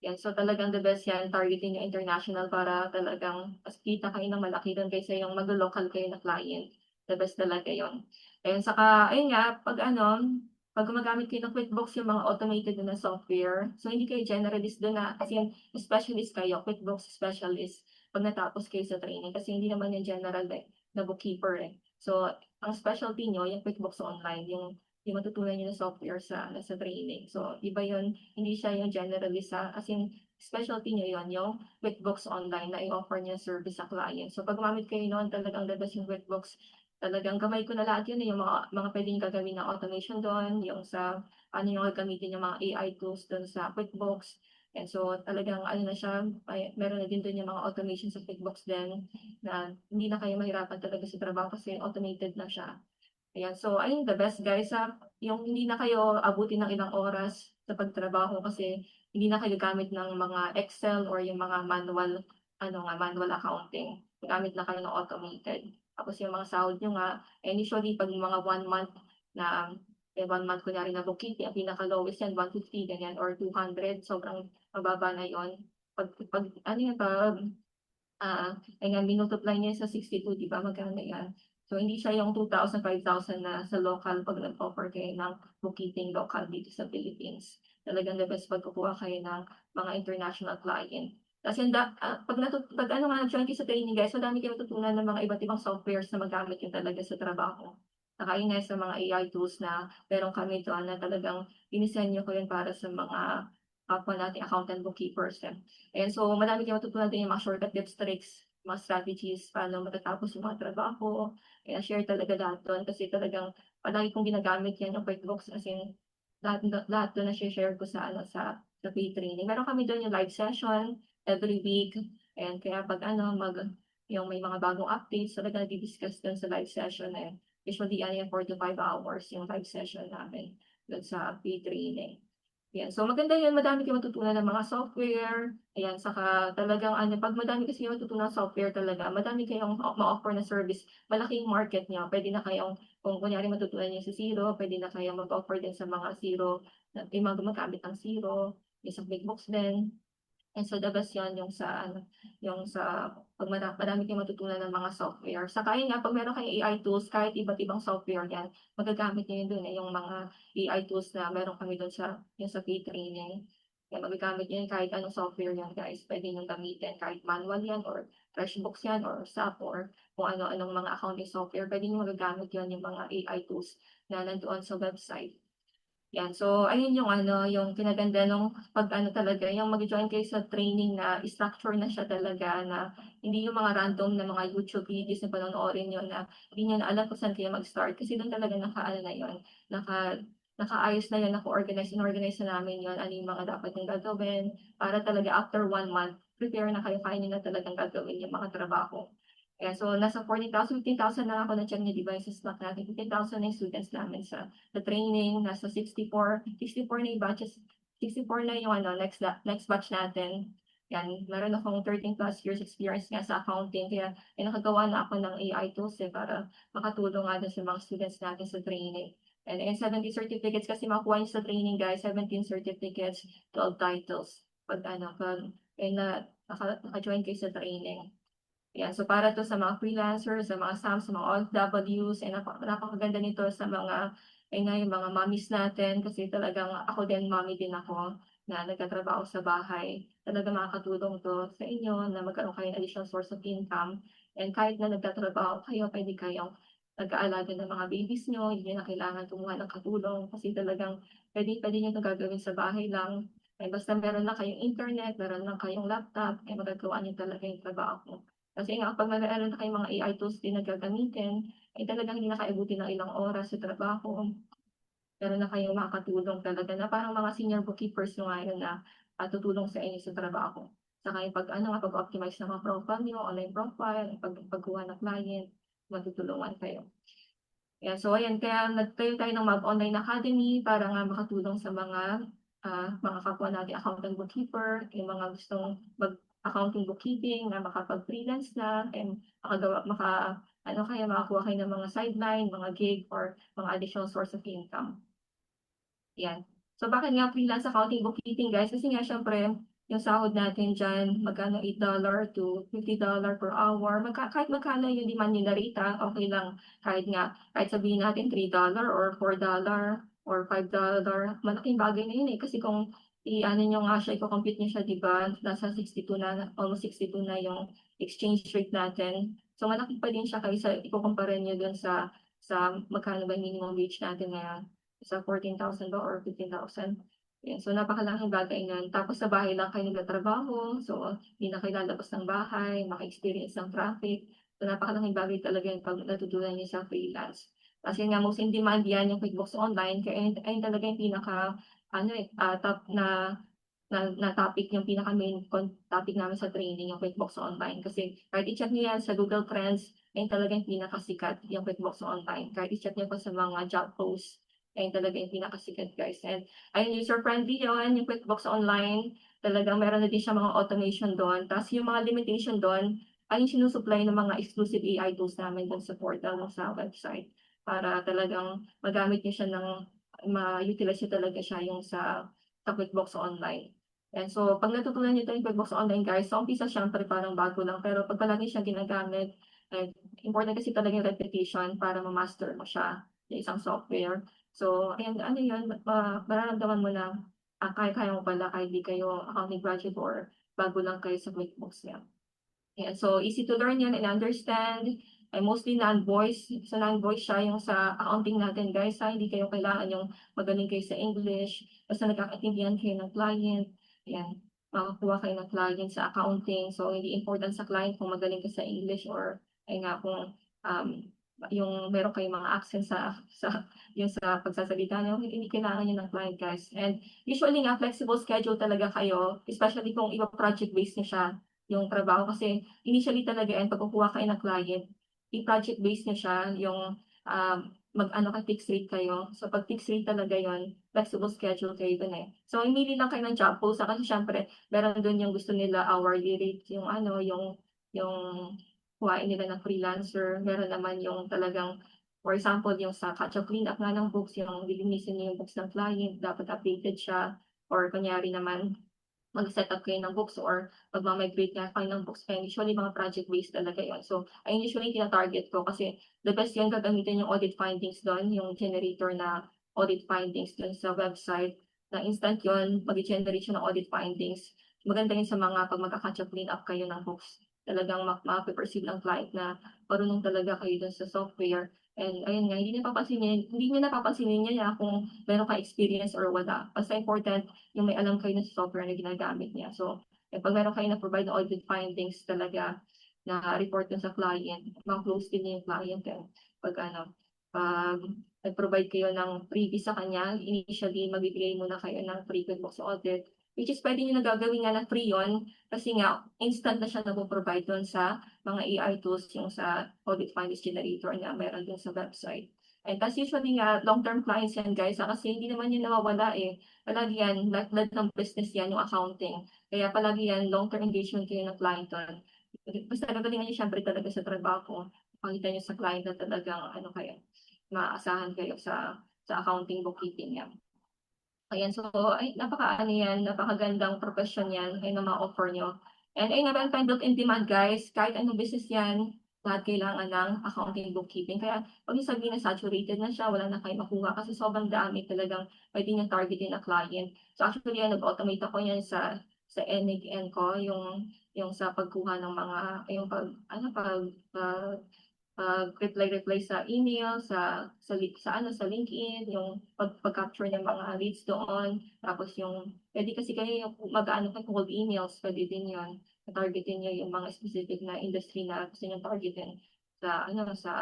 yan. So talagang the best yan, targeting yung international para talagang mas kita kayo ng malaki dun kaysa yung maglo-local kayo na client. The best talaga yun. Ayun, saka ayun nga, 'pag gumagamit kayo ng QuickBooks, yung mga automated na software, so hindi kayo generalist dun, kasi yung specialist kayo, QuickBooks specialist 'pag natapos kayo sa training, kasi hindi naman yung general, na bookkeeper, So, ang specialty niyo yung QuickBooks Online, yung matutunan niyo na software sa training. So, iba yun, hindi siya yung generalist, as in specialty niyo yun, yung QuickBooks Online na i-offer niyo service sa client. So, 'pag gumamit kayo nun, talagang the best yung QuickBooks. Talagang gamay ko na lahat yun, yung mga puwede niyong gagawin na automation dun, yung sa paano niyo gagamitin yung mga AI tools dun sa QuickBooks. And so, talagang ano na siya, meron na din dun yung mga automation sa QuickBooks din, na hindi na kayo mahirapan talaga sa trabaho kasi automated na siya. Ayan, so ayun the best guys, yung hindi na kayo abutin ng ilang oras sa pagtrabaho kasi hindi na kayo gamit ng mga Excel or yung mga manual accounting. Gamit na kayo ng automated. Tapos yung mga sahod niyo nga, and usually 'pag mga 1 month na, 1 month kunyari na bookkeeping, ang pinaka-lowest yan 150 ganyan or 200, sobrang mababa na yun. 'Pag ano yan, 'pag ayan minultiply niya sa 62, 'di ba magkano na 'yan. So hindi siya yung 2,000, 5,000 na sa local 'pag nag-offer kayo ng bookkeeping local dito sa Philippines. Talagang the best 'pag kukuha kayo ng mga international client. Kasi 'pag ano nga nag-join kayo sa training guys, madami kayong matutunan ng mga iba't ibang softwares na magamit niyo talaga sa trabaho. Saka yun nga sa mga AI tools na meron kami doon na talagang dinisenyo ko yun para sa mga kapwa nating accountant, bookkeepers, Ayan, so madami kayong matutunan din yung mga shortcut tips, tricks, mga strategies, paano matatapos yung mga trabaho. Kaya share talaga lahat dun kasi talagang palagi kong ginagamit yan yung QuickBooks, as in lahat dun nashi-share ko sa paid training. Meron kami dun yung live session every week, and kaya 'pag ano yung may mga bagong updates talaga nadi-discuss dun sa live session na yun. Usually ano yan 4 to 5 hours yung live session namin dun sa paid training. Yan, so maganda yun, madami kayong matutunan ng mga software, ayan, saka talagang ano, 'pag madami kasi kayong matutunan software talaga, madami kayong ma-offer na service, malaki yung market niyo. Puwede na kayong kung kunyari matutunan niyo sa Xero, puwede na kayong mag-offer din sa mga Xero, na yung mga gumagamit ng Xero, yung sa QuickBooks din. And so the best yun yung sa 'pag marami kayong matutunan ng mga software. Saka yun nga 'pag meron kayong AI tools, kahit iba't ibang software yan, magagamit niyo yun dun, yung mga AI tools na meron kami dun yung sa paid training. Kaya magagamit niyo yun kahit anong software yan guys, puwede niyong gamitin kahit manual yan or FreshBooks yan or SAP or kung ano-anong mga accounting software, puwede niyong magagamit yun yung mga AI tools na nandoon sa website. Yan, so ayun yung yung kinaganda nung 'pag talaga yung mag-join kayo sa training na structure na siya talaga, na hindi yung mga random na mga YouTube videos na panonoorin niyo na hindi niyo na alam kung saan kayo mag-start, kasi dun talaga na yun, nakaayos na yun, inorganize na namin yun, ano yung mga dapat niyong gagawin para talaga after 1 month prepare na kayo, kaya niyo na talagang gagawin yung mga trabaho. Ayan, so nasa 40,000, 15,000 na ako na-check na devices lock natin. 15,000 na yung students namin sa training. Nasa 64 na yung batches. 64 na yung ano, next batch natin. Yan, meron akong 13 plus years experience nga sa accounting. Kaya nakagawa na ako ng AI tools para makatulong nga dun sa mga students natin sa training. And 17 certificates kasi makuha niyo sa training, guys. 17 certificates, 12 titles. Naka-join kayo sa training. Yan, so para 'to sa mga freelancers, sa mga SAM, sa mga OFWs, napakaganda nito sa mga ayun nga, yung mga mommies natin kasi talagang ako din, mommy din ako na nagtatrabaho sa bahay. Talagang makakatulong 'to sa inyo na magkaroon kayo ng additional source of income and kahit na nagtatrabaho kayo, puwede kayong nag-aalaga ng mga babies niyo, hindi niyo na kailangan kumuha ng katulong kasi talagang puwede niyo 'tong gagawin sa bahay lang. Basta meron lang kayong internet, meron lang kayong laptop, magagawa niyo talaga yung trabaho. Kasi nga kapag meron na kayong mga AI tools din na gagamitin, ay talagang hindi na kayo abutin ng ilang oras sa trabaho. Meron na kayong makakatulong talaga na parang mga senior bookkeepers niyo ngayon na tutulong sa inyo sa trabaho. Saka yung pag-optimize ng mga profile niyo, online profile, pagkuha ng client, matutulungan kayo. Yeah, so ayan, kaya nagtayo tayo ng Mag-Online Academy para nga makatulong sa mga kapwa nating accountant bookkeeper, yung mga gustong mag-accounting bookkeeping na makapag-freelance na and makakuha kayo ng mga sideline, mga gig or mga additional source of income. Yan. So bakit nga freelance accounting bookkeeping, guys? Kasi nga siyempre yung sahod natin diyan, magkano $8 to $50 per hour, kahit magkano yung demand niyo na rate, okey lang. Kahit sabihin natin $3 or $4 or $5, malaking bagay na yun, kasi kung i-ano niyo nga siya, iko-compute niyo siya, 'di ba, nasa 62 na, almost 62 na yung exchange rate natin. So malaki pa din siya kaysa ikukumpara niyo dun sa magkano ba yung minimum wage natin ngayon, sa 14,000 ba or 15,000. Yan, so napakalaking bagay nun. Tapos sa bahay lang kayo nagtatrabaho, so hindi na kayo lalabas ng bahay, maka-experience ng traffic. So napakalaking bagay talaga yung 'pag natutunan niyo sa freelance. Kasi nga most in demand yan yung QuickBooks Online, kaya ayun talaga yung top na topic, yung pinaka-main topic namin sa training, yung QuickBooks Online. Kasi kahit i-check niyo yan sa Google Trends, ayun talaga yung pinakasikat, yung QuickBooks Online. Kahit i-check niyo pa sa mga job posts, ayun talaga yung pinakasikat, guys. And ayun, user-friendly yun, yung QuickBooks Online. Talagang meron na din siya mga automation doon. Tapos yung mga limitation doon, ay yung sinusupply ng mga exclusive AI tools namin dun sa portal mo sa website. Para talagang magamit niyo siya ma-utilize niyo talaga siya yung sa QuickBooks Online. And so 'pag natutunan niyo 'to yung QuickBooks Online, guys, sa umpisa siyempre parang bago lang, pero 'pag palagi siyang ginagamit, and important kasi talaga yung repetition para ma-master mo siya, yung isang software. So ayan, ano yun, mararamdaman mo na, kaya-kaya mo pala kahit di kayo accounting graduate or bago lang kayo sa QuickBooks niya. Ayan, so easy to learn yan and understand, ay mostly non-voice. So non-voice siya yung sa accounting natin, guys, hindi kayo kailangan yung magaling kayo sa English, basta nagkakaintindihan kayo ng client, ayan, makakuha kayo ng client sa accounting. So hindi important sa client kung magaling ka sa English or ay nga kung, yung meron kayong mga accent sa pagsasalita niyo, hindi kailangan yun ng client, guys. And usually nga flexible schedule talaga kayo, especially kung iba project based niyo siya, yung trabaho. Kasi initially talaga yan 'pag kukuha kayo ng client, i-project base niyo siya, yung, mag-ano fixed rate kayo. So 'pag fixed rate talaga yon, flexible schedule kayo dun, eh. So mamili lang kayo ng job post, kasi siyempre meron dun yung gusto nila hourly rate, yung kuhain nila ng freelancer. Meron naman yung talagang, for example, yung sa catch-up cleanup nga ng books, yung lilinisin niyo yung books ng client, dapat updated siya, or kunyari naman mag-set up kayo ng books or magma-migrate nga kayo ng books, and usually mga project based talaga yun. So ayun usually yung tina-target ko, kasi the best yun gagamitin yung audit findings dun, yung generator na audit findings dun sa website, na instant yun, mag-generate siya ng audit findings. Maganda yun sa mga 'pag magka-catch up clean up kayo ng books. Talagang mape-perceive ng client na marunong talaga kayo dun sa software, and ayun nga, hindi niya napapansinin niya kung meron kang experience or wala. Basta important yung may alam kayo sa software na ginagamit niya. So, 'pag meron kayo na-provide na audit findings talaga na report dun sa client, ma-close din niya yung client, eh. 'Pag nag-provide kayo ng freebie sa kanya, initially magbibigay muna kayo ng free QuickBooks audit, which is puwede niyo na gagawin nga na free yun kasi nga instant na siya napo-provide dun sa mga AI tools yung sa Audit Finance Generator na meron dun sa website. And ta's usually nga long-term clients yan guys, kasi hindi naman yan nawawala, eh. Palagi yan lifeblood ng business yan, yung accounting. Kaya palagi yan long-term engagement kayo ng client dun. Basta gagalingan niyo siyempre talaga sa trabaho, ipakita niyo sa client na talagang ano kayo, maaasahan kayo sa accounting, bookkeeping niya. Ayan, so ay napaka-ano yan, napakagandang propesyon yan, ayun ang ma-offer niyo. And ayun nga meron tayong built-in demand guys, kahit anong business yan, lahat kailangan ng accounting, bookkeeping. Kaya wag niyo sabihin na saturated na siya, wala na kayong makuha kasi sobrang dami talagang puwede niyong targetin na client. So actually yan nag-automate ako yan sa NAGN ko, yung sa pagkuha ng mga yung reply sa email, sa LinkedIn, yung pag-capture ng mga leads doon. Tapos yung puwede kasi kayo yung mag-aano kayo cold emails, puwede din yun. Ta-targetin niyo yung mga specific na industry na gusto niyong targetin sa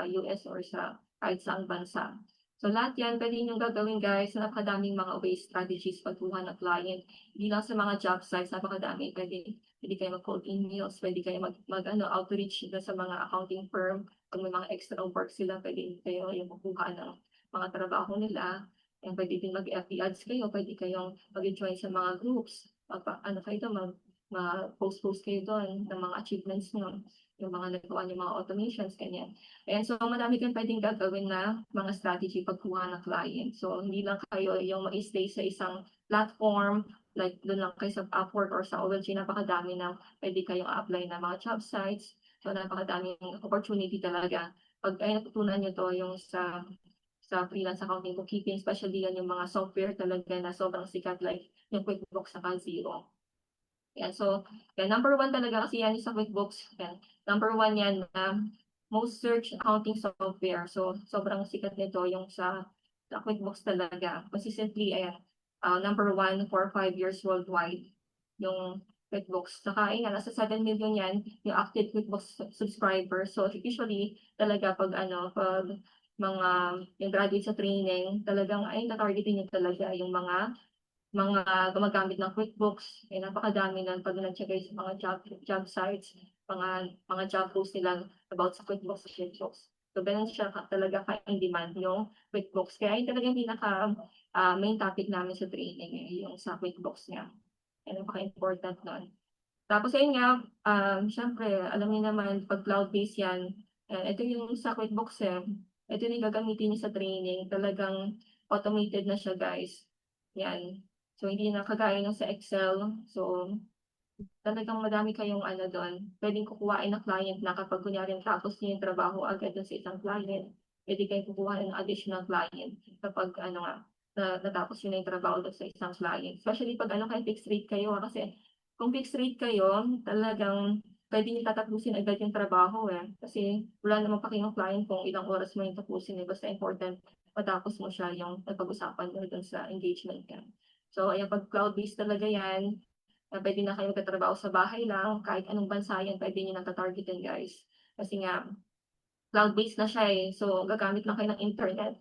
US or sa kahit saang bansa. So lahat yan puwede niyong gagawin guys, napakadaming mga ways, strategies pagkuha ng client. Hindi lang sa mga job sites, napakadami. Puwede kayo mag-cold emails, puwede kayo outreach dun sa mga accounting firm. Kung may mga extra work sila, puwede kayo yung kukuha ng mga trabaho nila. And puwede din mag-FB ads kayo, puwede kayong mag-join sa mga groups. Ano kayo dun, post kayo dun ng mga achievements niyo, yung mga nagawa niyong mga automations, ganyan. Ayan, so marami kayong puwedeng gagawin na mga strategy pagkuha ng client. So hindi lang kayo yung mai-stay sa isang platform, like dun lang kayo sa Upwork or sa OLG, napakadami ng puwede kayong apply na mga job sites. So napakadaming opportunity talaga. 'Pag ay natutunan niyo 'to yung sa freelance accounting, bookkeeping, especially yan yung mga software talaga na sobrang sikat like yung QuickBooks saka Xero. Yan, so yan number one talaga kasi yan sa QuickBooks, yan. Number one yan na most search accounting software. So sobrang sikat nito yung sa QuickBooks talaga. Consistently ayan, number one for 5 years worldwide yung QuickBooks. Saka ayun nga nasa 7 million yan yung active QuickBooks subscribers. So usually talaga 'pag mga yung graduate sa training, talagang ay ta-targetin niyo talaga yung mga gumagamit ng QuickBooks, eh, napakadami nun 'pag nag-check kayo sa mga job sites, mga job posts nila about sa QuickBooks. So gano'n siya talaga ka-in demand yung QuickBooks. Kaya yun talaga yung main topic namin sa training, eh, yung sa QuickBooks nga. Kaya napaka-important nun. Tapos ayun nga, siyempre alam niyo naman 'pag cloud-based yan, ito yung sa QuickBooks, eh, ito na yung gagamitin niyo sa training, talagang automated na siya guys, yan. So hindi na kagaya ng sa Excel, so talagang madami kayong ano dun, puwedeng kukuhain ng client na kapag kunyari natapos niyo yung trabaho agad dun sa isang client, puwede kayong kukuha ng additional client kapag ano nga, natapos niyo na yung trabaho dun sa isang client. Especially 'pag ano kayo fixed rate kayo, kasi kung fixed rate kayo, talagang puwede niyo tatapusin agad yung trabaho, eh. Kasi wala naman pakialam client kung ilang oras mo yung tapusin, eh, basta important matapos mo siya yung napag-usapan niyo dun sa engagement niyo. So ayan, 'pag cloud-based talaga yan, puwede na kayo magtatrabaho sa bahay lang, kahit anong bansa yan puwede niyo ng ta-targetin guys. Kasi nga cloud-based na siya, eh, so gagamit lang kayo ng internet.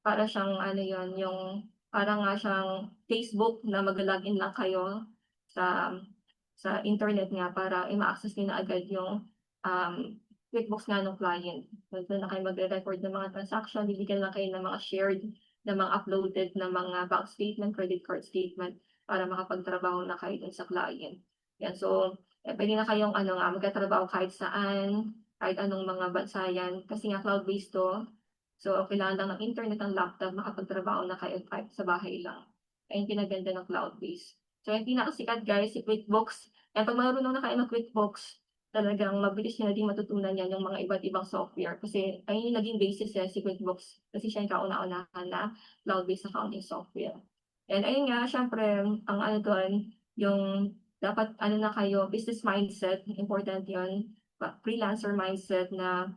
Para siyang ano yun, yung para nga siyang Facebook na maglo-login lang kayo sa sa internet nga para ma-access niyo na agad yung, um, QuickBooks nga nung client. So dun na kayo magre-record ng mga transaction, bibigyan lang kayo ng mga shared na mga uploaded na mga bank statement, credit card statement para makapagtrabaho na kayo dun sa client. Yan, so, puwede na kayong ano nga magtatrabaho kahit saan, kahit anong mga bansa yan kasi nga cloud-based 'to. So, kailangan lang ng internet, ng laptop, makapagtrabaho na kayo kahit sa bahay lang. Ayun kinaganda ng cloud-based. So, yung pinakasikat guys, si QuickBooks. And 'pag marunong na kayo mag-QuickBooks, talagang mabilis niyo na din matutunan yan yung mga iba't ibang software kasi ayun yung naging basis, eh, si QuickBooks kasi siya yung kauna-unahan na cloud-based accounting software. And ayun nga, siyempre ang ano dun, yung dapat ano na kayo, business mindset, important yun, freelancer mindset na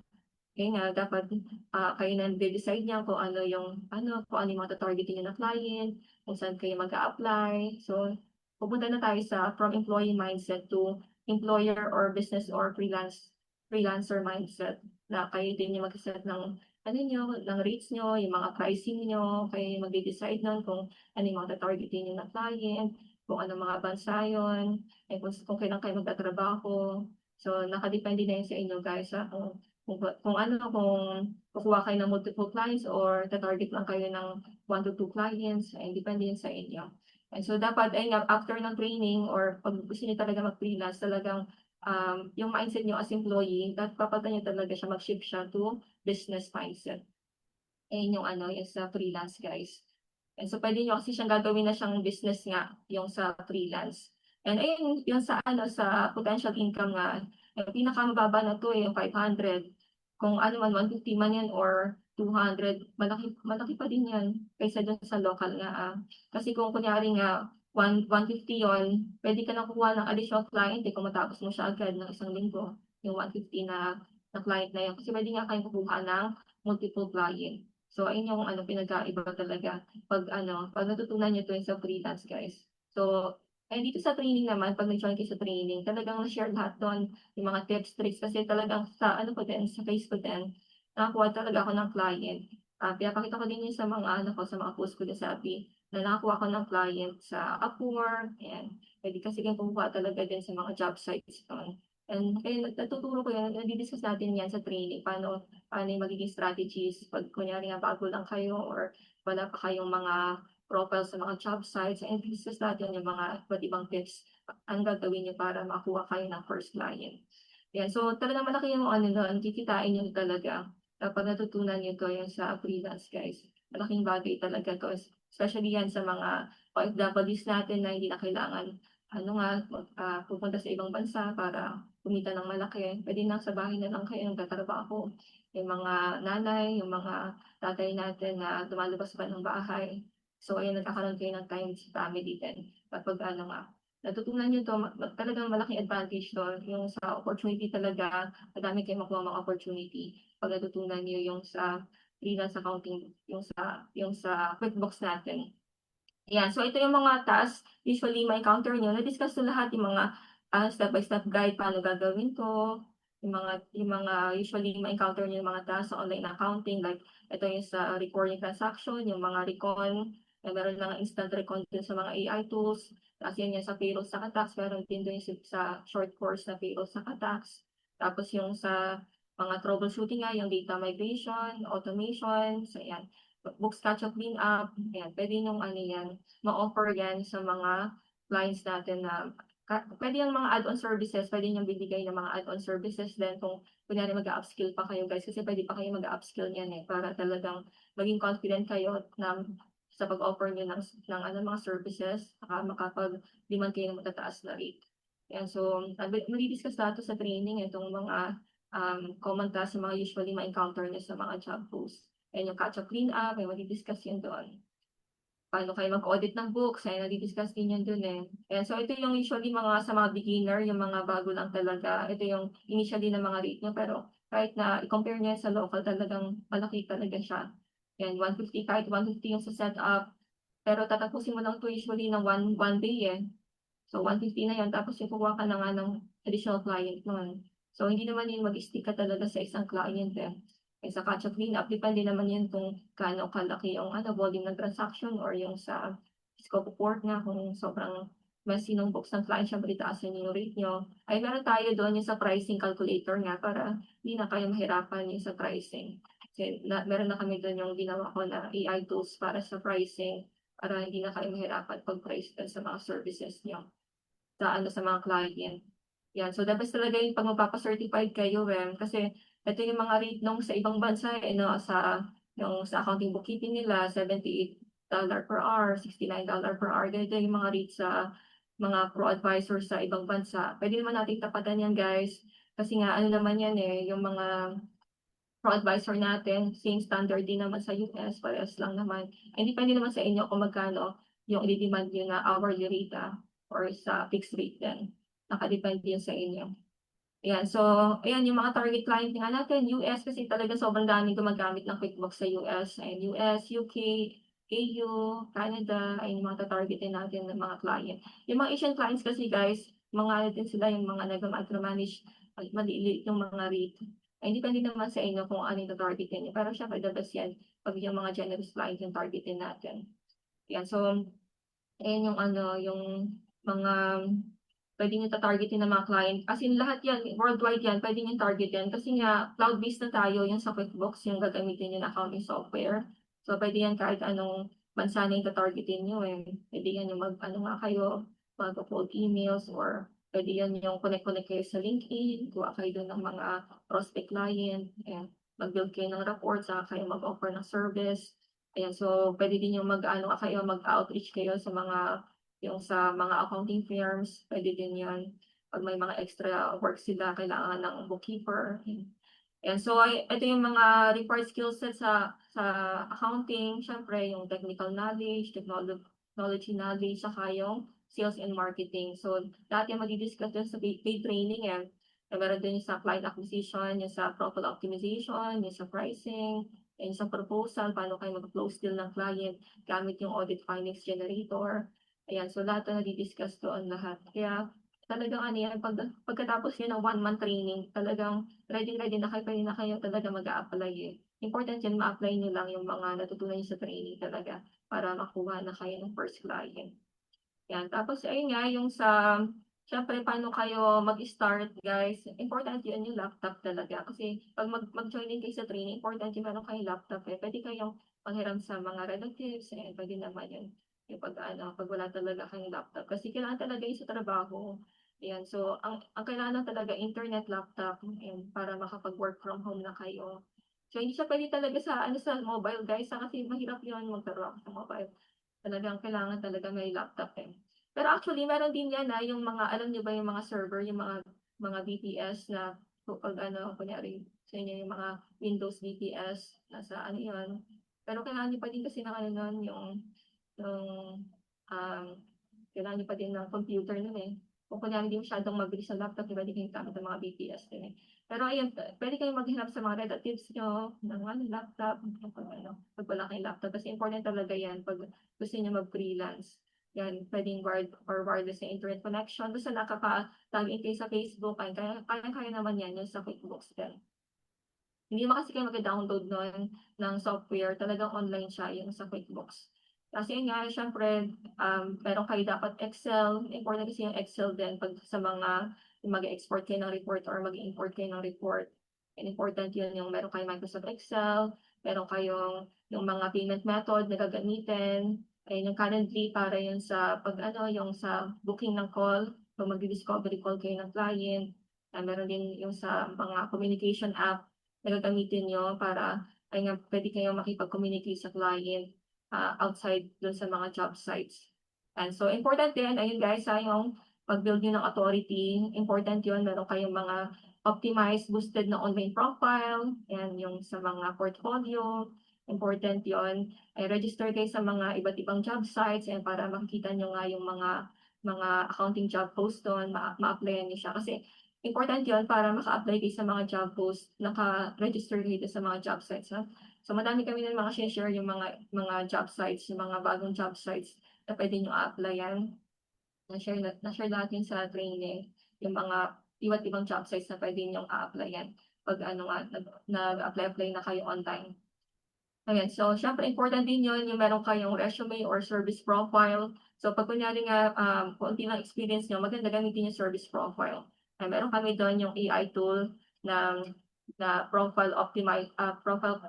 yun nga dapat, kayo na nagde-decide niyan kung ano yung mga ta-targetin niyo na client, kung saan kayo mag-a-apply. So, pupunta na tayo sa from employee mindset to employer or business or freelancer mindset na kayo din yung mag-se-set ng ano niyo, ng rates niyo, yung mga pricing niyo, kayo yung magde-decide nun kung ano yung mga ta-targetin niyo na client. kung anong mga bansa yun, and kung kailan kayo magtatrabaho. So, nakadepende na yun sa inyo guys, kung ano, kung kukuha kayo ng multiple clients or ta-target lang kayo ng 1 to 2 clients, ay depende yun sa inyo. And so dapat ay nga after ng training or 'pag gusto niyo talaga mag-freelance talagang, yung mindset niyo as employee dapat papalitan niyo talaga siya, mag-shift siya to business mindset. Ayun yung ano, yung sa freelance guys. And so puwede niyo kasi siyang gagawin na siyang business nga, yung sa freelance. And ayun, yung sa ano, sa potential income nga, yung pinakamababa na 'to, eh, yung 500. Kung ano man, 150 man 'yan or 200, malaki malaki pa din 'yan kaysa dun sa local nga, Kasi kung kunyari nga 150 'yon, puwede ka nang kukuha ng additional client, eh, kung matapos mo siya agad ng isang linggo, yung 150 na client na 'yon. Kasi puwede nga kayong kukuha ng multiple client. So ayun yung ano, pinagkaiba talaga 'pag ano, 'pag natutunan niyo 'to sa freelance guys. So, dito sa training naman 'pag nag-join kayo sa training talagang na-share lahat dun, yung mga tips, tricks kasi talagang sa ano ko din, sa face ko din, nakakuha talaga ako ng client. Pinapakita ko din yun sa mga ano ko, sa mga post ko din sa FB na nakakuha ako ng client sa Upwork, ayan. Puwede kasi kayong kumuha talaga din sa mga job sites dun. And kaya natuturo ko yun, nadi-discuss natin yan sa training, paano yung magiging strategies 'pag kunyari nga bago lang kayo or wala pa kayong mga profile sa mga job sites, and discuss natin yung mga iba't ibang tips, ang gagawin niyo para makakuha kayo ng first client. Yan, so talagang malaki yung ano nun, kikitain niyo talaga kapag natutunan niyo 'to, yung sa freelance guys. Malaking bagay talaga 'to, especially yan sa mga OFWs natin na hindi na kailangan ano nga, pupunta sa ibang bansa para kumita ng malaki. Puwede na sa bahay na lang kayo nagtatrabaho. Yung mga nanay, yung mga tatay natin na lumalabas pa ng bahay. So ayun, nagkakaroon kayo ng time sa family din kapag ano nga, natutunan niyo 'to, talagang malaking advantage 'to, yung sa opportunity talaga, madami kayong makukuhang mga opportunity 'pag natutunan niyo yung sa freelance accounting, yung sa QuickBooks natin. Ayan, so ito yung mga tasks usually ma-encounter niyo, na-discuss na lahat yung mga, step by step guide paano gagawin 'to, yung mga usually ma-encounter niyo yung mga tasks sa online accounting, like ito yung sa recording transaction, yung mga recon, meron mga instant recon din sa mga AI tools, ta's yan sa payroll saka tax, meron din dun sa short course na payroll saka tax. Tapos yung sa mga troubleshooting nga, yung data migration, automation, so ayan. Books catch-up cleanup, ayan, puwede niyong ano yan, ma-offer yan sa mga clients natin na puwede yang mga add-on services, puwede niyong bibigay ng mga add-on services din kung kunyari mag-a-upskill pa kayo guys, kasi puwede pa kayong mag-a-upskill niyan, eh, para talagang maging confident kayo na sa pag-offer niyo ng ano, mga services, saka makapag-demand kayo ng matataas na rate. Ayan, so madi-discuss natin sa training itong mga, common tasks na mga usually ma-encounter niyo sa mga job post. Ayan yung catch-up cleanup, may madi-discuss yun doon. Paano kayo mag-audit ng books, ayan nadi-discuss din yun dun, eh. Ayan, so ito yung usually mga sa mga beginner, yung mga bago lang talaga, ito yung initially na mga rate niyo, pero kahit na i-compare niyo yan sa local talagang malaki talaga siya. Ayan, 150, kahit 150 yung sa setup, pero tatapusin mo lang 'to usually ng one day, eh. So 150 na yun, tapos yung kukuha ka na nga ng additional client nun. So hindi naman yun mag-stick ka talaga sa isang client, eh. Eh, sa catch-up cleanup depende naman yun kung gaano kalaki yung ano, volume ng transaction or yung sa scope of work niya, kung sobrang messy ng books ng client, siyempre itaasin niyo yung rate niyo. Ay meron tayo dun yung sa pricing calculator nga para hindi na kayo mahirapan yung sa pricing. Kasi meron na kami dun yung ginawa ko na AI tools para sa pricing, para hindi na kayo mahirapan pag-price dun sa mga services niyo. Sa ano, sa mga client. Yan, so the best talaga yung 'pag magpapa-certified kayo, kasi ito yung mga rate nung sa ibang bansa, eh, 'no, yung sa accounting bookkeeping nila $78 per hour, $69 per hour, ganito yung mga rate sa mga pro advisor sa ibang bansa. Puwede naman nating tapatan yan guys, kasi nga ano naman yan, eh, yung mga pro advisor natin same standard din naman sa US, parehas lang naman. And depende naman sa inyo kung magkano yung ide-demand niyo na hourly rate, or sa fixed rate din. Nakadepende yan sa inyo. Ayan, so ayan yung mga target client nga natin, US kasi talaga sobrang daming gumagamit ng QuickBooks sa US, and US, UK, EU, Canada, ayun yung mga ta-targetin natin ng mga client. Yung mga Asian clients kasi guys, mga ano din sila, yung mga nagma-micromanage, maliliit yung mga rate. Ay depende naman sa inyo kung ano yung ta-targetin niyo, pero siyempre the best yan 'pag yung mga generous client yung targetin natin. Yan, so Ayan yung ano, yung mga puwede niyo ta-targetin na mga client, as in lahat 'yan, worldwide 'yan, puwede niyong targetin kasi nga cloud-based na tayo, yung sa QuickBooks yung gagamitin niyo na accounting software. So, puwede 'yan kahit anong bansa na yung ta-targetin niyo, eh. Puwede 'yan yung mag-ano nga kayo, magko-cold emails or puwede 'yan yung connect-connect kayo sa LinkedIn, kuha kayo dun ng mga prospect client, ayan. Mag-build kayo ng rapport, saka kayo mag-offer ng service. Ayan, so puwede din yung mag-ano kayo, mag-outreach kayo sa mga yung sa mga accounting firms, puwede din 'yun. 'Pag may mga extra work sila, kailangan ng bookkeeper, yan. So ito yung mga required skill set sa accounting, siyempre yung technical knowledge, technology knowledge, saka yung sales and marketing. So lahat yan madi-discuss dun sa paid training, eh. Meron din yung sa client acquisition, yung sa profile optimization, yung sa pricing, yung sa proposal, paano kayo mag-close deal ng client gamit yung audit findings generator. Ayan, so lahat na nadi-discuss doon lahat. Kaya talagang ano yan, pagkatapos yun ng 1 month training, talagang ready-ready na kayo, puwede na kayo talaga mag-a-apply, eh. Important yan ma-apply niyo lang yung mga natutunan niyo sa training talaga para makuha na kayo ng first client. Yan, tapos ayun nga yung sa siyempre paano kayo mag-start guys, importante yun yung laptop talaga kasi 'pag mag-join din kayo sa training, importante meron kayong laptop, eh. Puwede kayong manghiram sa mga relatives, eh, puwede naman yun. Yung 'pag ano, 'pag wala talaga kayong laptop kasi kailangan talaga yun sa trabaho. Ayan, so ang kailangan lang talaga internet, laptop, ayan, para makapag-work from home na kayo. So hindi siya puwede talaga sa ano, sa mobile guys, kasi mahirap yun magtrabaho sa mobile. Talagang kailangan talaga may laptop, eh. Pero actually meron din 'yan, yung mga alam niyo ba yung mga server, yung mga VPS na kapag ano, kunyari sa inyo yung mga Windows VPS, nasa ano 'yun. Pero kailangan niyo pa din kasi ng ano nun, yung, um, kailangan niyo pa din ng computer nun, eh. Kung kunyari hindi masyadong mabilis ang laptop, 'di puwede kayong gamit ng mga VPS din, eh. Pero ayun, puwede kayong maghanap sa mga relatives niyo ng ano, laptop kapag ano, 'pag wala kayong laptop kasi important talaga 'yan 'pag gusto niyo mag-freelance. 'Yan, puwedeng wired or wireless na internet connection, basta nakaka-login kayo sa Facebook, kayang-kaya naman 'yan, yung sa QuickBooks din. Hindi naman kasi kayo magda-download nun ng software, talagang online siya, yung sa QuickBooks. Kasi yun nga, siyempre, meron kayo dapat Excel, important kasi yung Excel din 'pag sa mga mag-e-export kayo ng report or mag-i-import kayo ng report. And important yun yung meron kayong Microsoft Excel, meron kayong yung mga payment method na gagamitin, ayun yung Calendly para yun sa 'pag ano, yung sa booking ng call, 'pag magdi-discovery call kayo ng client. Meron din yung sa mga communication app na gagamitin niyo para ayun nga, puwede kayong makipag-communicate sa client, outside dun sa mga job sites. And so important din, ayun guys, yung pag-build niyo ng authority, important yun, meron kayong mga optimized, boosted na online profile, yan yung sa mga portfolio, important yon. Ay register kayo sa mga iba't ibang job sites and para makikita niyo nga yung mga accounting job post dun, ma-applyan niyo siya. Kasi important yon para maka-apply kayo sa mga job post, naka-register kayo sa mga job sites, ha. So madami kami ng mga shine-share yung mga job sites, yung mga bagong job sites na puwede niyong a-applyan. Na-share natin sa training yung mga iba't ibang job sites na puwede niyong a-applyan 'pag ano nga, nag-apply-apply na kayo online. Ayan, so siyempre important din yun yung meron kayong resume or service profile. So 'pag kunyari nga, konti lang experience niyo, maganda gamitin yung service profile. Meron kami dun yung AI tool ng profile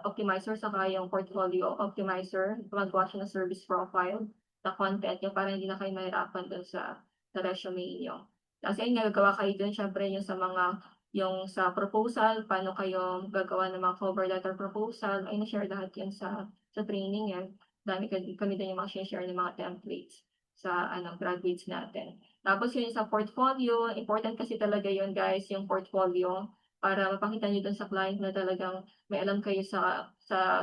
optimizer saka yung portfolio optimizer. Gumagawa siya ng service profile na content niyo para hindi na kayo mahirapan dun sa resume niyo. Kasi ayun nga, gagawa kayo dun siyempre yung sa proposal, paano kayo gagawa ng mga cover letter proposal, ay na-share lahat yan sa training yan. Kami din yung mga share ng mga templates sa ano, graduates natin. Tapos yun sa portfolio, important kasi talaga yun guys, yung portfolio, para mapakita niyo dun sa client na talagang may alam kayo sa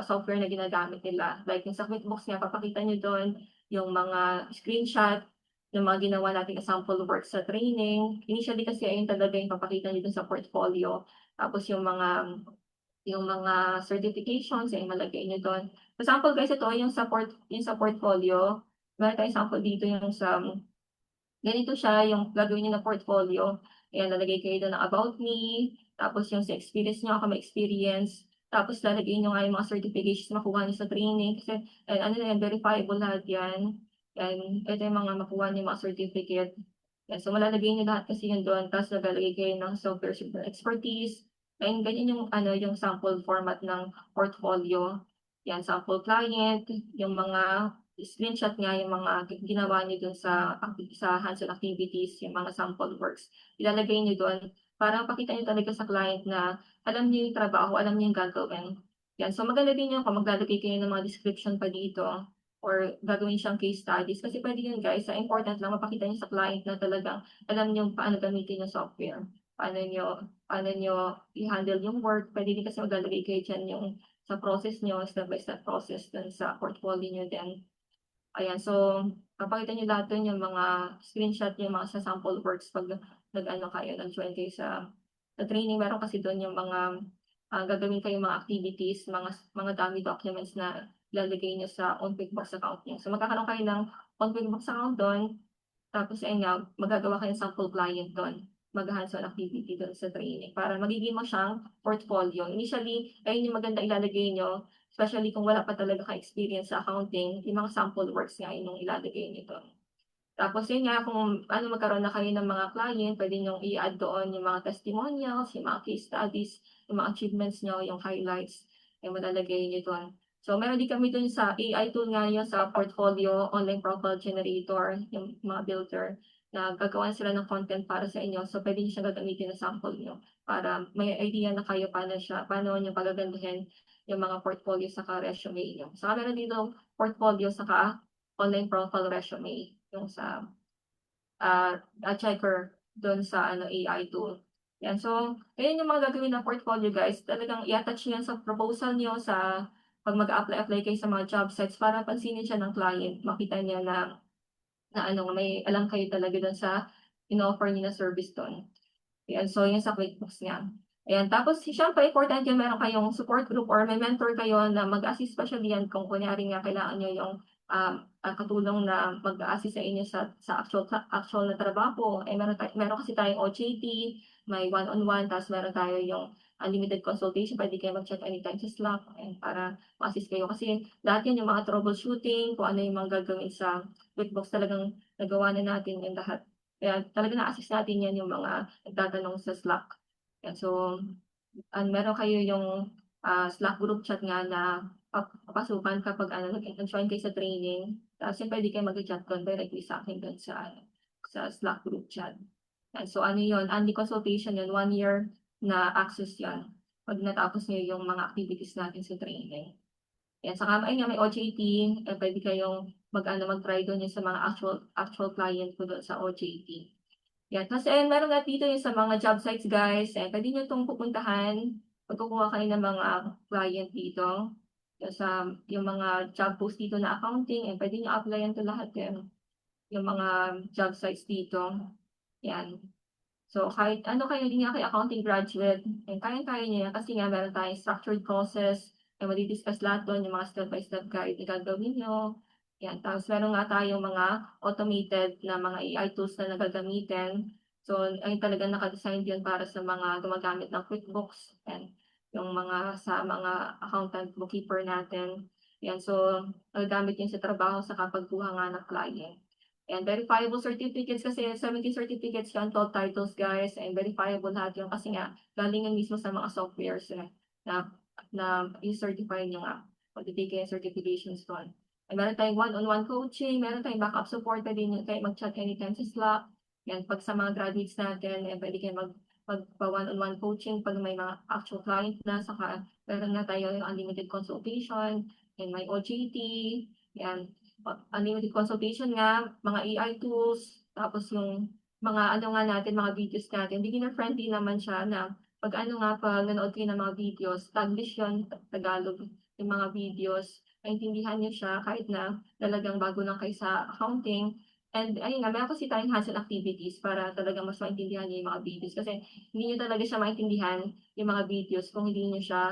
software na ginagamit nila. Like yung sa QuickBooks nga, papakita niyo dun yung mga screenshot yung mga ginawa nating sample work sa training. Initially kasi ayun talaga yung papakita niyo dun sa portfolio. Tapos yung mga certifications ay malagay niyo dun. For example guys, ito yung sa portfolio. Meron tayong sample dito yung sa ganito siya yung gagawin niyo na portfolio. Ayan, lalagay kayo dun ng about me, tapos yung sa experience niyo, ako may experience, tapos lalagay niyo nga yung mga certifications na makuha niyo sa training kasi ano na yan, verifiable lahat yan. Yan, ito yung mga makuha niyong mga certificate. Yan, so malalagay niyo lahat kasi yun do'n tapos maglalagay kayo ng software expertise, and ganyan yung ano, yung sample format ng portfolio. Yan, sample client, yung mga screenshot nga yung mga ginawa niyo dun sa hands-on activities, yung mga sample works. Ilalagay niyo do'n para mapakita niyo talaga sa client na alam niyo yung trabaho, alam niyo yung gagawin. Yan, so maganda din yun kung maglalagay kayo ng mga description pa dito or gagawin siyang case studies kasi puwede yun guys, important lang mapakita niyo sa client na talagang alam niyong paano gamitin yung software, paano niyo i-handle yung work. Puwede din kasi maglalagay kayo diyan yung sa process niyo, step by step process dun sa portfolio niyo din. Ayan, so papakita niyo lahat dun yung mga screenshot, yung mga sa sample works 'pag nag-ano kayo, nag-join kayo sa training. Meron kasi dun yung mga, gagawin kayong mga activities, mga dummy documents na ilalagay niyo sa own QuickBooks account niyo. So magkakaroon kayo ng own QuickBooks account dun, tapos ayun nga, magagawa kayo ng sample client dun, mag-hands-on activity dun sa training para magiging mo siyang portfolio. Initially, ayun yung magandang ilalagay niyo, especially kung wala pa talaga ka-experience sa accounting, yung mga sample works nga yun yung ilalagay niyo dun. Tapos yun nga, kung ano magkaroon na kayo ng mga client, puwede niyong i-add doon yung mga testimonials, yung mga case studies, yung mga achievements niyo, yung highlights, yung malalagay niyo dun. So meron din kami dun sa AI tool nga yun sa portfolio, online profile generator, yung mga builder na gagawan sila ng content para sa inyo. So puwede niyo siyang gagamitin na sample niyo para may idea na kayo paano niyo pagagandahin yung mga portfolio saka resume niyo. Saka meron ditong portfolio saka online profile resume yung sa, checker dun sa ano, AI tool. Yan, so ayan yung mga gagawin ng portfolio guys, talagang i-attach niyo yan sa proposal niyo 'pag mag-a-apply kayo sa mga job sites para pansinin siya ng client, makita niya na ano, may alam kayo talaga dun sa ino-offer niyo na service dun. Ayan, so yun sa QuickBooks niya. Ayan, tapos siyempre importante yung meron kayong support group or may mentor kayo na mag-assist especially yan kung kunyari nga kailangan niyo yung, katulong na mag-a-assist sa inyo sa actual na trabaho, eh, meron kasi tayong OJT, may one-on-one, ta's meron tayo yung unlimited consultation, puwede kayong mag-chat anytime sa Slack, ayan, para ma-assist kayo. Kasi lahat yan yung mga troubleshooting, kung ano yung mga gagawin sa QuickBooks talagang nagawa na natin yan lahat. Kaya talagang na-assist natin yan yung mga nagtatanong sa Slack. Yan, so, meron kayo yung, Slack group chat nga na papasukan kapag ano, nag-join kayo sa training. Tapos yun puwede kayong mag-chat dun directly sa'kin dun sa Slack group chat. Yan, so ano yun, only consultation yun, 1 year na access yun 'pag natapos niyo yung mga activities natin sa training. Yan, saka ayun nga may OJT, puwede kayong mag-ano, mag-try dun yung sa mga actual client ko dun sa OJT. Yan, tapos ayan meron nga dito yung sa mga job sites guys, puwede niyo 'tong pupuntahan, magkukuha kayo ng mga client dito. Yung mga job post dito na accounting, puwede niyo applyan 'to lahat yan, yung mga job sites dito, yan. So kahit ano kayo, hindi nga kayo accounting graduate, kayang-kaya niyo yan kasi nga meron tayong structured process, madi-discuss lahat dun yung mga step by step guide na gagawin niyo, yan. Tapos meron nga tayong mga automated na mga AI tools na gagamitin. So ayun talagang naka-design yun para sa mga gumagamit ng QuickBooks, yan. Yung sa mga accountant, bookkeeper natin, yan. So nagagamit yun sa trabaho sa pagkuha nga ng client. And verifiable certificates kasi 17 certificates yan, 12 titles guys, and verifiable lahat yun kasi nga galing yan mismo sa mga softwares na na i-certify nyo nga. Magti-take kayo ng certifications dun. And meron tayong one-on-one coaching, meron tayong backup support, pwede nyo kayo mag-chat anytime sa Slack. Yan, pag sa mga graduates natin, pwede kayo magpa one-on-one coaching pag may mga actual client na, saka meron nga tayo yung unlimited consultation, and may OJT, yan, unlimited consultation nga, mga AI tools, tapos yung mga ano nga natin, mga videos natin, beginner friendly naman siya na pag nanood kayo ng mga videos, Taglish yun, Tagalog, yung mga videos, maintindihan niyo siya kahit na talagang bago lang kayo sa accounting. And ayun nga, meron kasi tayong hands-on activities para talagang mas maintindihan niyo yung mga videos kasi hindi niyo talaga siya maintindihan yung mga videos kung hindi niyo siya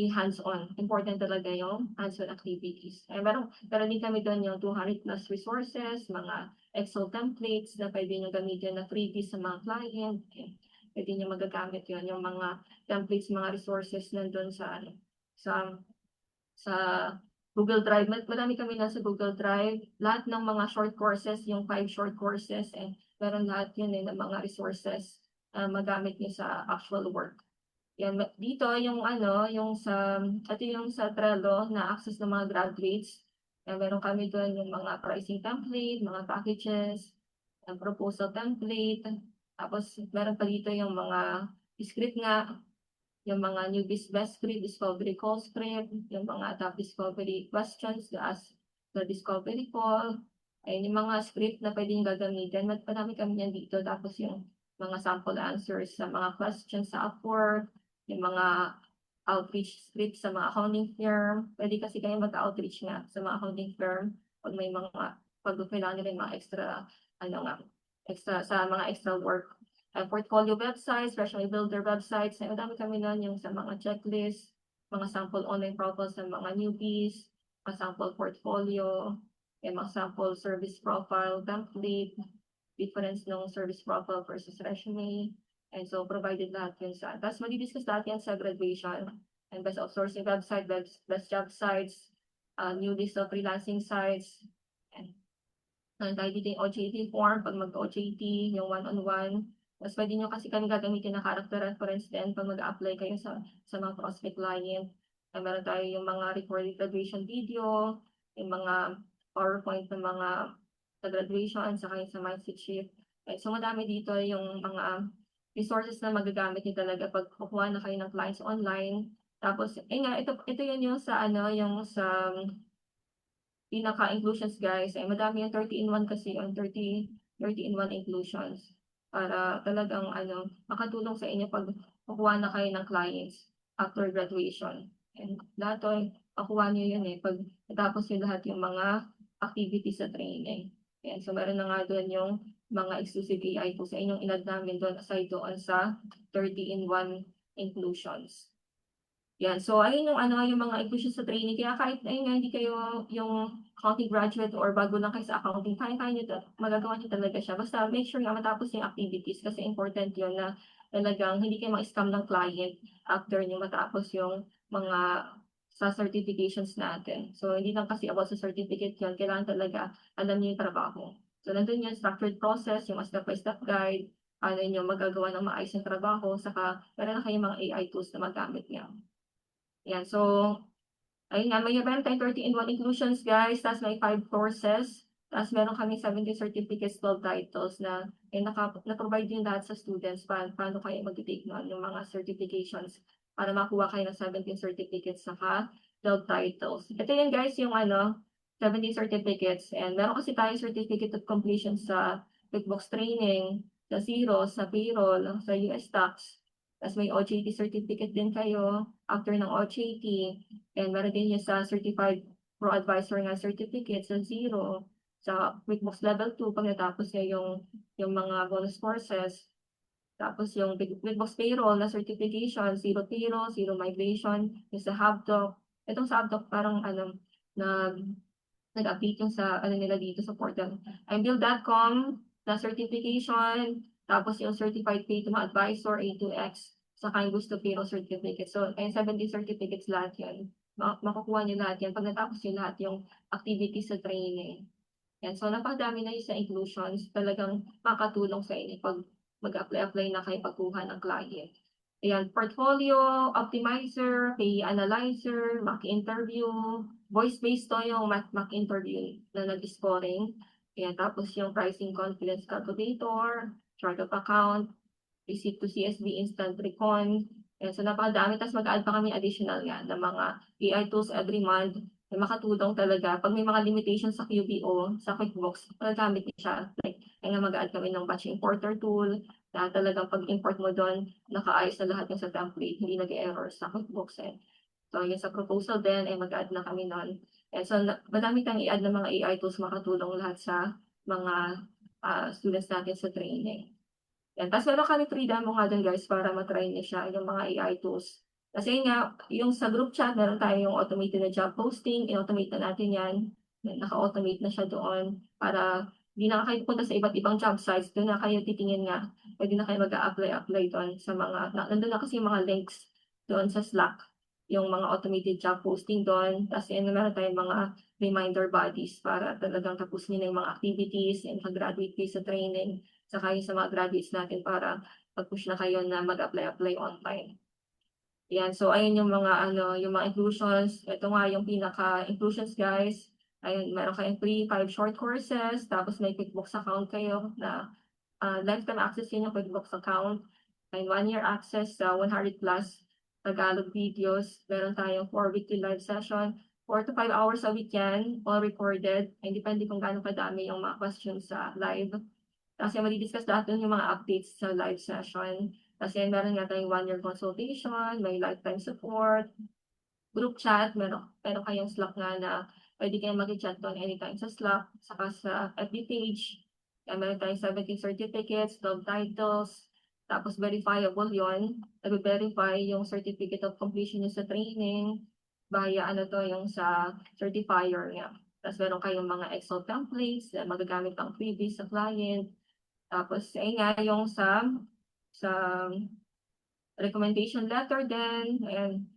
hands-on. Important talaga yung hands-on activities. Meron din kami dun yung 200+ resources, mga Excel templates na pwede nyo gamitin na freebies sa mga client. Pwede nyo magagamit yun, yung mga templates, mga resources nandun sa ano, sa sa Google Drive, marami kami nasa Google Drive. Lahat ng mga short courses, yung 5 short courses, meron lahat yun ng mga resources magamit niyo sa actual work. Yan, dito yung ano, ito yung sa Trello na access ng mga graduates. Meron kami doon yung mga pricing template, mga packages, proposal template. Tapos meron pa dito yung mga script nga, yung mga newbies best script, discovery call script, yung mga top discovery questions to ask the discovery call. Ayun, yung mga script na pwedeng gagamitin. Marami kami yan dito. Tapos yung mga sample answers sa mga questions sa Upwork, yung mga outreach script sa mga accounting firm. Pwede kasi kayo mag-outreach nga sa mga accounting firm pag may mga, pag kailangan nila yung mga extra, ano nga, extra, sa mga extra work. Portfolio websites, resume builder websites, madami kami nun yung sa mga checklist, mga sample online profiles ng mga newbies, mga sample portfolio, mga sample service profile template, difference ng service profile versus resume. And so, provided lahat yun sa, tapos madidiscuss lahat yan sa graduation. And best outsourcing website, best job sites, new list of freelancing sites, and tayo dito yung OJT form, pag mag-OJT, yung one-on-one. Tapos pwede nyo kasi kami gagamitin na character reference din pag mag-apply kayo sa mga prospect client. Meron tayo yung mga recorded graduation video, yung mga PowerPoint ng mga sa graduation, saka yung sa mindset shift. So madami dito yung mga resources na magagamit nyo talaga pag kukuha na kayo ng clients online. Tapos, nga, ito yun yung sa ano, yung sa pinaka-inclusions guys, madami yung 30-in-1 kasi yung 30-in-1 inclusions para talagang ano, makatulong sa inyo pag kukuha na kayo ng clients after graduation. And lahat to, makuha nyo yun pag natapos nyo lahat yung mga activities sa training. Ayan, so meron na nga doon yung mga exclusive AI po sa inyong inad namin doon aside doon sa 30-in-1 inclusions. Yan. So, ayun yung ano, yung mga inclusion sa training. Kaya kahit ayun nga, hindi kayo yung accounting graduate or bago lang kayo sa accounting, kaya nyo, magagawa nyo talaga siya. Basta make sure nga matapos yung activities kasi important yun na talagang hindi kayo ma-scam ng client after nyo matapos yung mga sa certifications natin. So, hindi lang kasi about sa certificate yun. Kailangan talaga alam nyo yung trabaho. So, nandun yung structured process, yung step-by-step guide, ano yung magagawa ng maayos ng trabaho, saka meron na kayong mga AI tools na magamit niya. Yan, so, ayun nga, may meron tayong 30-in-1 inclusions, guys. Tapos may 5 courses. Tapos meron kami 70 certificates, 12 titles na na-provide din lahat sa students paano kayo mag-take nun, yung mga certifications para makuha kayo ng 17 certificates saka 12 titles. Ito yun, guys, yung 17 certificates. And meron kasi tayong certificate of completion sa QuickBooks training, sa Xero, sa payroll, sa US tax. Tapos may OJT certificate din kayo after ng OJT. And meron din yung sa Certified Pro Advisor nga certificate sa Xero. Sa QuickBooks Level 2, pag natapos niya yung mga bonus courses. Tapos yung QuickBooks Payroll na certification, Zero Payroll, Zero Migration, yung sa HubDoc. Itong sa HubDoc parang nag-update yung sa ano nila dito sa portal. Imbuild.com na certification, tapos yung Certified Pay to Advisor, A2X, saka yung Gusto Payroll Certificate. So, ayun, 70 certificates lahat yun. Makukuha nyo lahat yan pag natapos nyo lahat yung activities sa training. Yan. So, napakadami na yung sa inclusions. Talagang makatulong sa inyo pag mag-apply na kayo pagkuha ng client. Ayan, portfolio, optimizer, pay analyzer, mock interview, voice-based to yung mock interview na nag-scoring. Ayan, tapos yung pricing confidence calculator, chart of account, receipt to CSV instant recon. Ayan, so napakadami. Tapos mag-add pa kami additional nga ng mga AI tools every month na makatulong talaga. Pag may mga limitations sa QBO, sa QuickBooks, magagamit niya siya. Like, kaya mag-add kami ng batch importer tool, na talagang pag-import mo doon, nakaayos na lahat yung sa template, hindi nag-error sa QuickBooks. So, yung sa proposal din, ay mag-add na kami noon. And so, madami tayong i-add ng mga AI tools makatulong lahat sa mga students natin sa training. Yan. Tapos meron kami free demo nga dun guys para matry niyo siya yung mga AI tools. Kasi nga, yung sa group chat, meron tayong automated na job posting, in-automate na natin yan. Naka-automate na siya doon para hindi na kayo punta sa iba't ibang job sites, doon na kayo titingin nga, pwede na kayo mag-a-apply doon sa mga, nandun na kasi yung mga links doon sa Slack. yung mga automated job posting do'n. Ta's meron tayong mga reminder bodies para talagang tapusin niyo na yung mga activities and pag-graduate kayo sa training, saka yung sa mga graduates natin para mag-push na kayo na mag-apply on time. Yan, so ayun yung mga yung mga inclusions. Ito nga yung pinaka-inclusions guys. Ayun, meron kayong free 5 short courses, tapos may QuickBooks account kayo na lifetime access yun yung QuickBooks account. May 1 year access sa 100 plus Tagalog videos. Meron tayong 4 weekly live session. 4 to 5 hours a week yan, all recorded. And depende kung gaano kadami yung mga questions sa live. Kasi madi-discuss lahat dun yung mga updates sa live session. Kasi meron nga tayong 1 year consultation, may lifetime support, group chat, meron kayong Slack nga na pwede kayong mag-chat doon anytime sa Slack, saka sa FB page. Meron tayong 17 certificates, job titles, tapos verifiable yon. Nag-verify yung certificate of completion nyo sa training via yung sa certifier nga. Tapos meron kayong mga Excel templates na magagamit ang freebies sa client. Tapos ayun nga yung sa recommendation letter din, and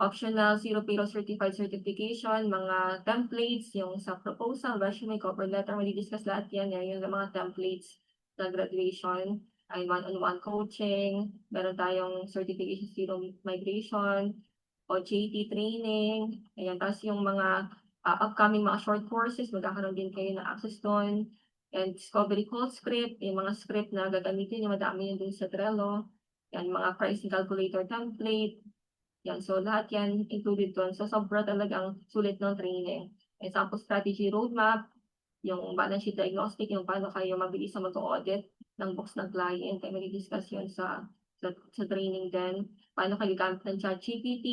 optional zero payroll certified certification, mga templates, yung sa proposal, resume, cover letter, madi-discuss lahat yan, yung mga templates sa graduation, ay one-on-one coaching, meron tayong certification zero migration, OJT training, ayan, tapos yung mga upcoming mga short courses, magkakaroon din kayo ng access doon, and discovery call script, yung mga script na gagamitin nyo, madami yun dun sa Trello, yan, mga pricing calculator template, yan. So, lahat yan included doon. So, sobra talagang sulit ng training. Example strategy roadmap, yung balance sheet diagnostic, yung paano kayo mabilis na mag-audit ng books ng client. Tayo mag-discuss yun sa training din. Paano kayo gamit ng ChatGPT,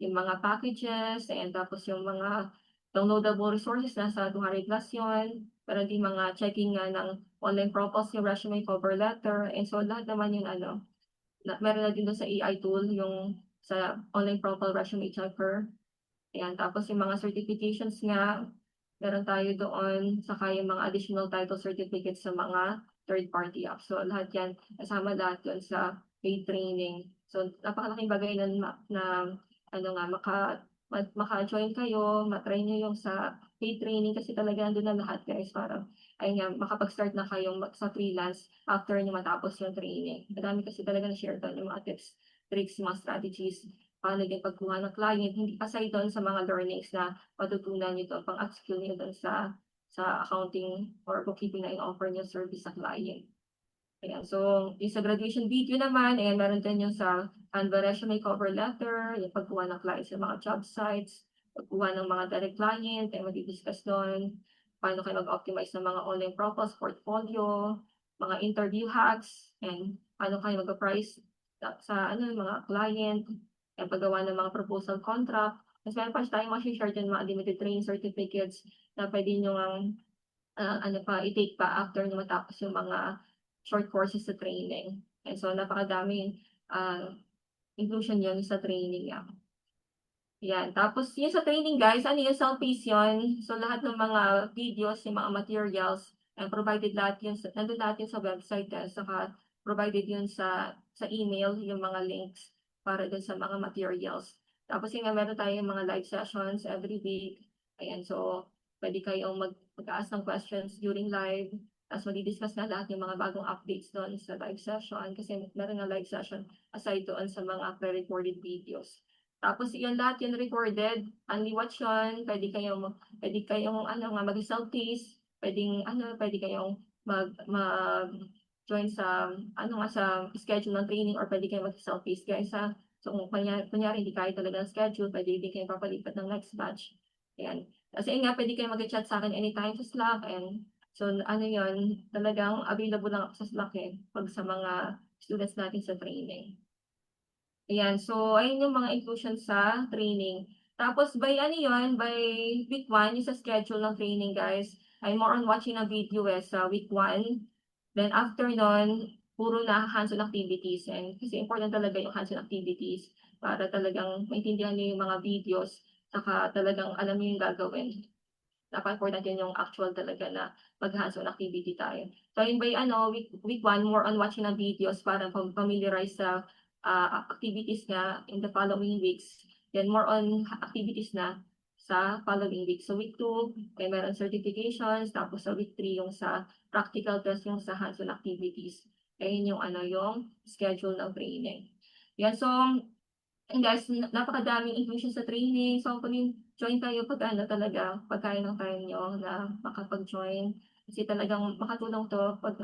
yung mga packages, and tapos yung mga downloadable resources, nasa 200 plus yun. Pero din mga checking nga ng online proposal, yung resume, cover letter, and so lahat naman yung meron na din doon sa AI tool, yung sa online profile resume checker. Ayan, tapos yung mga certifications nga, meron tayo doon, saka yung mga additional title certificates sa mga third-party apps. So, lahat yan, kasama lahat yun sa paid training. So, napakalaking bagay na maka-join kayo, matry nyo yung sa paid training kasi talaga nandun na lahat guys para ayun nga, makapag-start na kayong sa freelance after nyo matapos yung training. Madami kasi talaga na-share doon yung mga tips, tricks, mga strategies, paano din pagkuha ng client, hindi aside doon sa mga learnings na matutunan nyo doon, pang-upskill nyo doon sa accounting or bookkeeping na in-offer nyo service sa client. Ayan, so yung sa graduation video naman, ayan, meron din yung sa Canva resume cover letter, yung pagkuha ng client sa mga job sites, pagkuha ng mga direct client, ay madi-discuss doon, paano kayo mag-optimize ng mga online profiles, portfolio, mga interview hacks, and paano kayo mag-price sa mga client, and paggawa ng mga proposal contract. Mas meron pa tayong share dyan, mga limited training certificates na pwede nyo i-take pa after nyo matapos yung mga short courses sa training. And so, napakadaming inclusion yun sa training niya. Yan. Tapos, yun sa training, guys, yung self-paced yun. So, lahat ng mga videos, yung mga materials, and provided lahat yun, nandun lahat yun sa website, saka provided yun sa email, yung mga links para dun sa mga materials. Tapos, yun nga, meron tayong mga live sessions every week. Ayan, so, pwede kayong mag-ask ng questions during live. Tapos, mag-discuss na lahat yung mga bagong updates doon sa live session. Kasi meron nga live session aside doon sa mga pre-recorded videos. Tapos yun lahat yun recorded, only watch yun, pwede kayong mag-selfies, pwede kayong mag-join sa sa schedule ng training, or pwede kayong mag-selfies guys ha. So kung kunyari hindi kaya talaga ng schedule, pwede din kayong papalipat ng next batch. Ayan. Kasi nga, pwede kayong mag-chat sa akin anytime sa Slack, and so yun, talagang available lang ako sa Slack pag sa mga students natin sa training. Ayan, so ayun yung mga inclusion sa training. Tapos by by week 1, yung sa schedule ng training guys, ay more on watching ng video sa week 1. Then after nun, puro na hands-on activities. And kasi important talaga yung hands-on activities para talagang maintindihan nyo yung mga videos, saka talagang alam nyo yung gagawin. Napaka-important yun yung actual talaga na mag-hands-on activity tayo. So yun by week 1, more on watching ng videos para familiarize sa activities nga in the following weeks. Then more on activities na sa following week. So week 2 ay meron certifications, tapos sa week 3 yung sa practical test, yung sa hands-on activities. Ayun yung ano, yung schedule ng training. Yan, so and guys, napakadaming inclusion sa training. So kung join kayo pag ano talaga, pag kaya ng time niyo na makapag-join. Kasi talagang makatulong 'to pag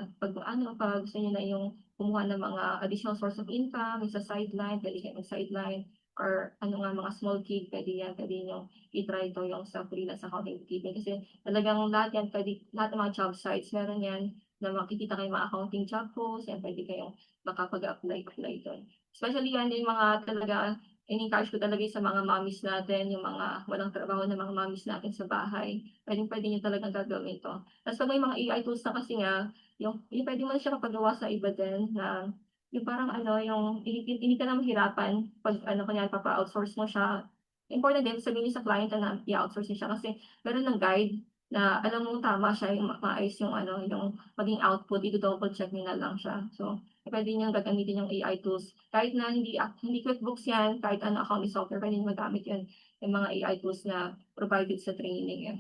ano, pag gusto niyo na yung kumuha ng mga additional source of income, yung sa sideline, puwede kayo mag-sideline or ano nga, mga small gig, puwede yan. Puwede niyong i-try 'to yung sa freelance accounting bookkeeping kasi talagang lahat yan puwede, lahat ng mga job sites meron yan na makikita kayong mga accounting job posts, yan puwede kayong makapag-apply dun. Especially yan yung mga talaga ini-encourage ko talaga sa mga mommies natin, yung mga walang trabaho na mga mommies natin sa bahay. Puwedeng-puwede niyo talagang gagawin 'to. Ta's 'pag may mga AI tools na kasi nga, yung puwede mo na siya mapagawa sa iba din na yung parang ano, yung hindi ka na mahirapan 'pag ano, kunyari papa-outsource mo siya. Important din sabihin niyo sa client na i-outsource niyo siya kasi meron ng guide na alam mong tama siya, yung maayos yung ano, yung maging output, ido-double check niyo na lang siya. So, puwede niyong gagamitin yung AI tools kahit na hindi QuickBooks 'yan, kahit ano accounting software puwede niyong magamit 'yun, yung mga AI tools na provided sa training, eh.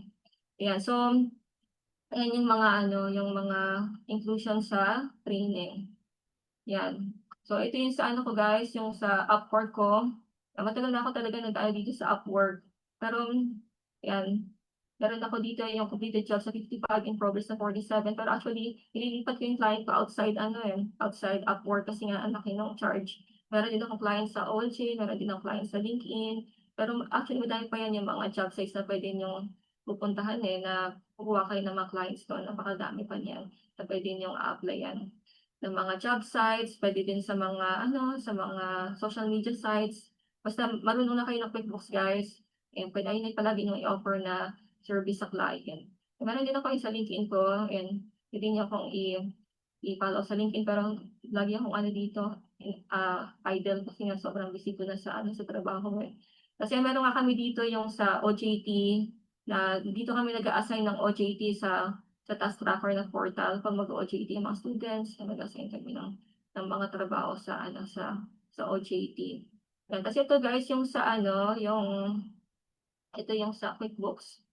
Ayan, so ayan yung mga ano, yung mga inclusion sa training, 'yan. So ito yung sa ano ko guys, yung sa Upwork ko. Matagal na ako talaga nag-ano dito sa Upwork. Pero 'yan, meron ako dito yung completed job sa 55, in progress na 47. Pero actually nililipat ko yung client ko outside ano, eh, outside Upwork kasi nga ang laki ng charge. Meron din akong client sa OLG, meron din akong client sa LinkedIn. Pero actually madami pa yan yung mga job sites na puwede niyong pupuntahan, eh, na kukuha kayo ng mga clients dun, napakadami pa niyan na puwede niyong a-applyan ng mga job sites, puwede din sa mga ano, sa mga social media sites. Basta marunong na kayo ng QuickBooks guys, and puwede ayun yung palagi niyong i-offer na service sa client. Meron din ako sa LinkedIn ko and puwede niyo akong i-follow sa LinkedIn pero lagi akong ano dito, idle kasi nga sobrang busy ko na sa ano, sa trabaho, eh. Kasi meron nga kami dito yung sa OJT na dito kami nag-a-assign ng OJT sa task tracker ng portal 'pag mag-o-OJT yung mga students, nag-assign kami ng mga trabaho sa ano, sa OJT. Yan, kasi ito guys yung sa ano, ito yung sa QuickBooks.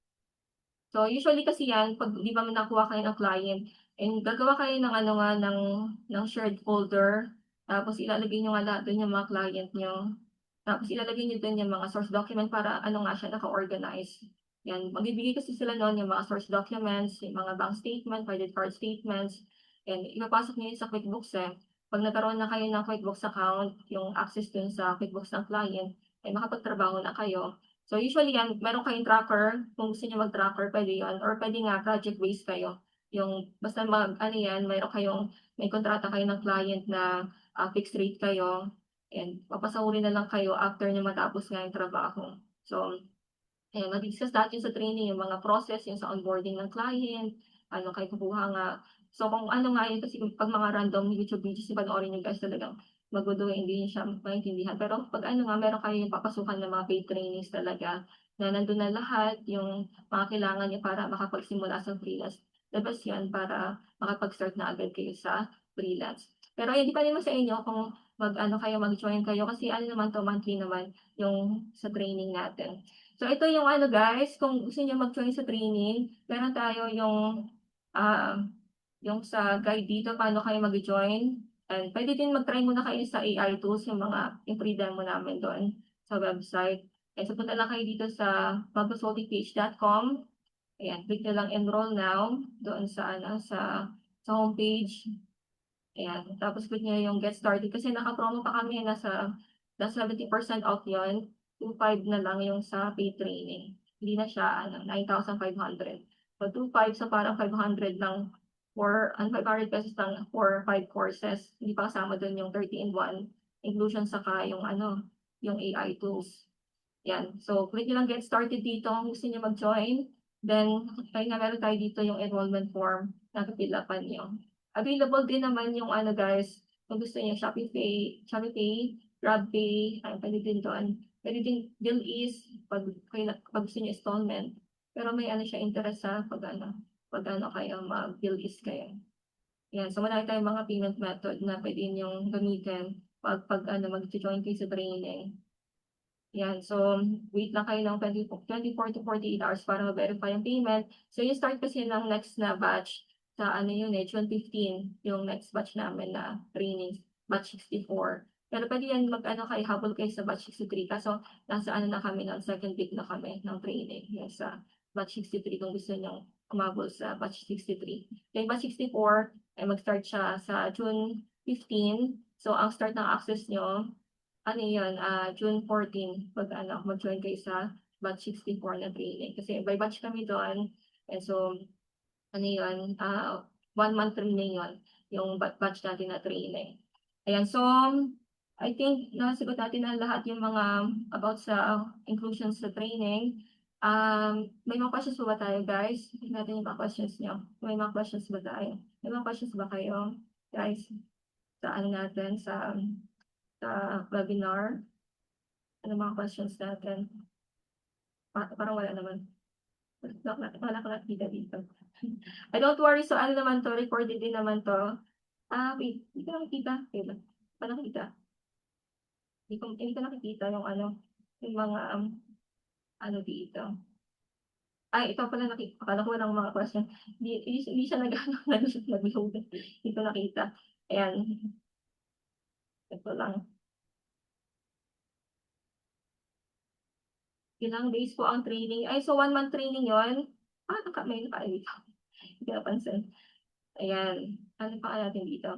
So usually kasi yan 'pag 'di ba may nakuha kayo ng client and gagawa kayo ng ano nga, ng shared folder, tapos ilalagay niyo nga lahat dun yung mga client niyo. Tapos ilalagay niyo dun yung mga source document para ano nga siya, naka-organize. Yan, magbibigay kasi sila nun yung mga source documents, yung mga bank statement, credit card statements, and ipapasok niyo yun sa QuickBooks, eh. 'Pag nagkaroon na kayo ng QuickBooks account, yung access dun sa QuickBooks ng client, ay makapagtrabaho na kayo. So usually yan, meron kayong tracker, kung gusto niyo mag-tracker puwede yun or puwede nga project based kayo. Yung basta ano yan, may kontrata kayo ng client na, fixed rate kayo and papasahurin na lang kayo after niyo matapos nga yung trabaho. So ayan, madi-discuss natin sa training yung mga process, yung sa onboarding ng client, ano kayo kukuha nga. So kung ano nga yun kasi 'pag mga random YouTube videos panoorin niyo guys talagang magulo, hindi niyo siya maintindihan. Pero 'pag ano nga meron kayong papasukan ng mga paid trainings talaga na nandun na lahat yung mga kailangan niyo para makapagsimula sa freelance. The best yun para makapag-start na agad kayo sa freelance. Pero ayun, depende naman sa inyo kung mag-ano kayo, mag-join kayo kasi ano naman 'to, monthly naman yung sa training natin. So ito yung ano guys, kung gusto niyo mag-join sa training, meron tayo ah, yung sa guide dito paano kayo mag-join. And puwede din mag-try muna kayo sa AI tools, yung free demo namin doon sa website. And so punta lang kayo dito sa magpasolvingpage.com. Ayan, click niyo lang enroll now doon sa ano, sa homepage. Ayan, tapos click niyo yung get started kasi naka-promo pa kami nasa 70% off yun, 2,500 na lang yung sa paid training. Hindi na siya ano, 9,500. So 2,500 so parang 500 lang for ₱500 lang for 5 courses. Hindi pa kasama dun yung 30-in-1 inclusion saka yung ano, yung AI tools. Yan, so click niyo lang get started dito kung gusto niyo mag-join. Then ayun nga meron tayo dito yung enrollment form na fi-fill-upan niyo. Available din naman yung ano guys, kung gusto niyo ShopeePay, GrabPay, ay puwede din doon. Puwede din BillEase 'pag gusto niyo installment. Pero may ano siya interest sa 'pag ano kayo mag-BillEase kayo. Yan, so marami tayong mga payment method na puwede niyong gamitin 'pag ano magjo-join kayo sa training. Yan, so wait lang kayo ng 24 to 48 hours para ma-verify yung payment. So yung start kasi ng next na batch sa ano yun June 15, yung next batch namin na training, batch 64. Pero pwede yan mag-ano kayo, habol kayo sa batch 63 kaso nasa ano na kami ng second week na kami ng training. Yan sa batch 63 kung gusto nyo umabol sa batch 63. Yung batch 64 ay mag-start siya sa June 15. So ang start ng access nyo ano yun, June 14 pag-ano, mag-join kayo sa batch 64 na training. Kasi by batch kami doon. And so, ano yun, 1 month training yun, yung batch natin na training. Ayan, so, I think nasagot natin na lahat yung mga about sa inclusion sa training. May mga questions ba tayo, guys? Tignan natin yung mga questions nyo. May mga questions ba tayo? May mga questions ba kayo, guys? Sa ano natin, sa webinar? Ano mga questions natin? Parang wala naman. Wala ko nakita dito. I don't worry. So, ano naman to? Recorded din naman to. Wait. Hindi ko nakikita. Wait lang. Pa nakita. Hindi ko nakikita yung ano, yung mga, ano dito. Ay, ito pala nakita. Akala ko walang mga question. Hindi siya nag-ano, nag-load. Hindi ko nakita. Ayan. Ito lang. Ilang days po ang training? Ay, so 1 month training yon. May naka-edit. Hindi ko napansin. Ayan. Ano pa natin dito?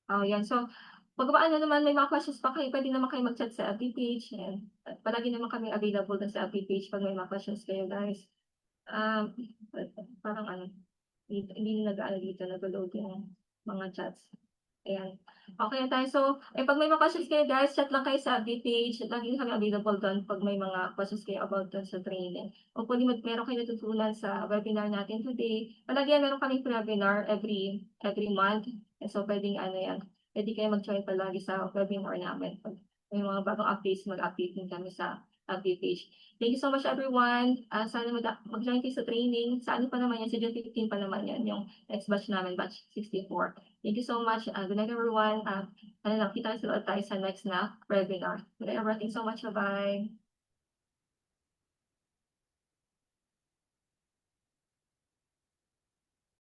Oh, yan. So, pag ano naman, may mga questions pa kayo, pwede naman kayo mag-chat sa FB page. Yan. At palagi naman kami available dun sa FB page pag may mga questions kayo, guys. Um, parang ano, hindi nag-ano dito, nag-load yung mga chats. Ayan. Okay na tayo. So, pag may mga questions kayo, guys, chat lang kayo sa FB page. Lagi kami available doon pag may mga questions kayo about doon sa training. O kung meron kayo natutunan sa webinar natin today, palagi yan meron kaming webinar every month. And so, pwedeng ano yan, pwede kayo mag-join palagi sa webinar namin. Pag may mga bagong updates, mag-update din kami sa FB page. Thank you so much, everyone. Sana mag-join kayo sa training. Sa ano pa naman yan? Sa June 15 pa naman yan, yung next batch namin, batch 64. Thank you so much. Good night, everyone. Ano lang, kita tayo sa next na webinar. Good night, everyone. Thanks so much. Bye-bye.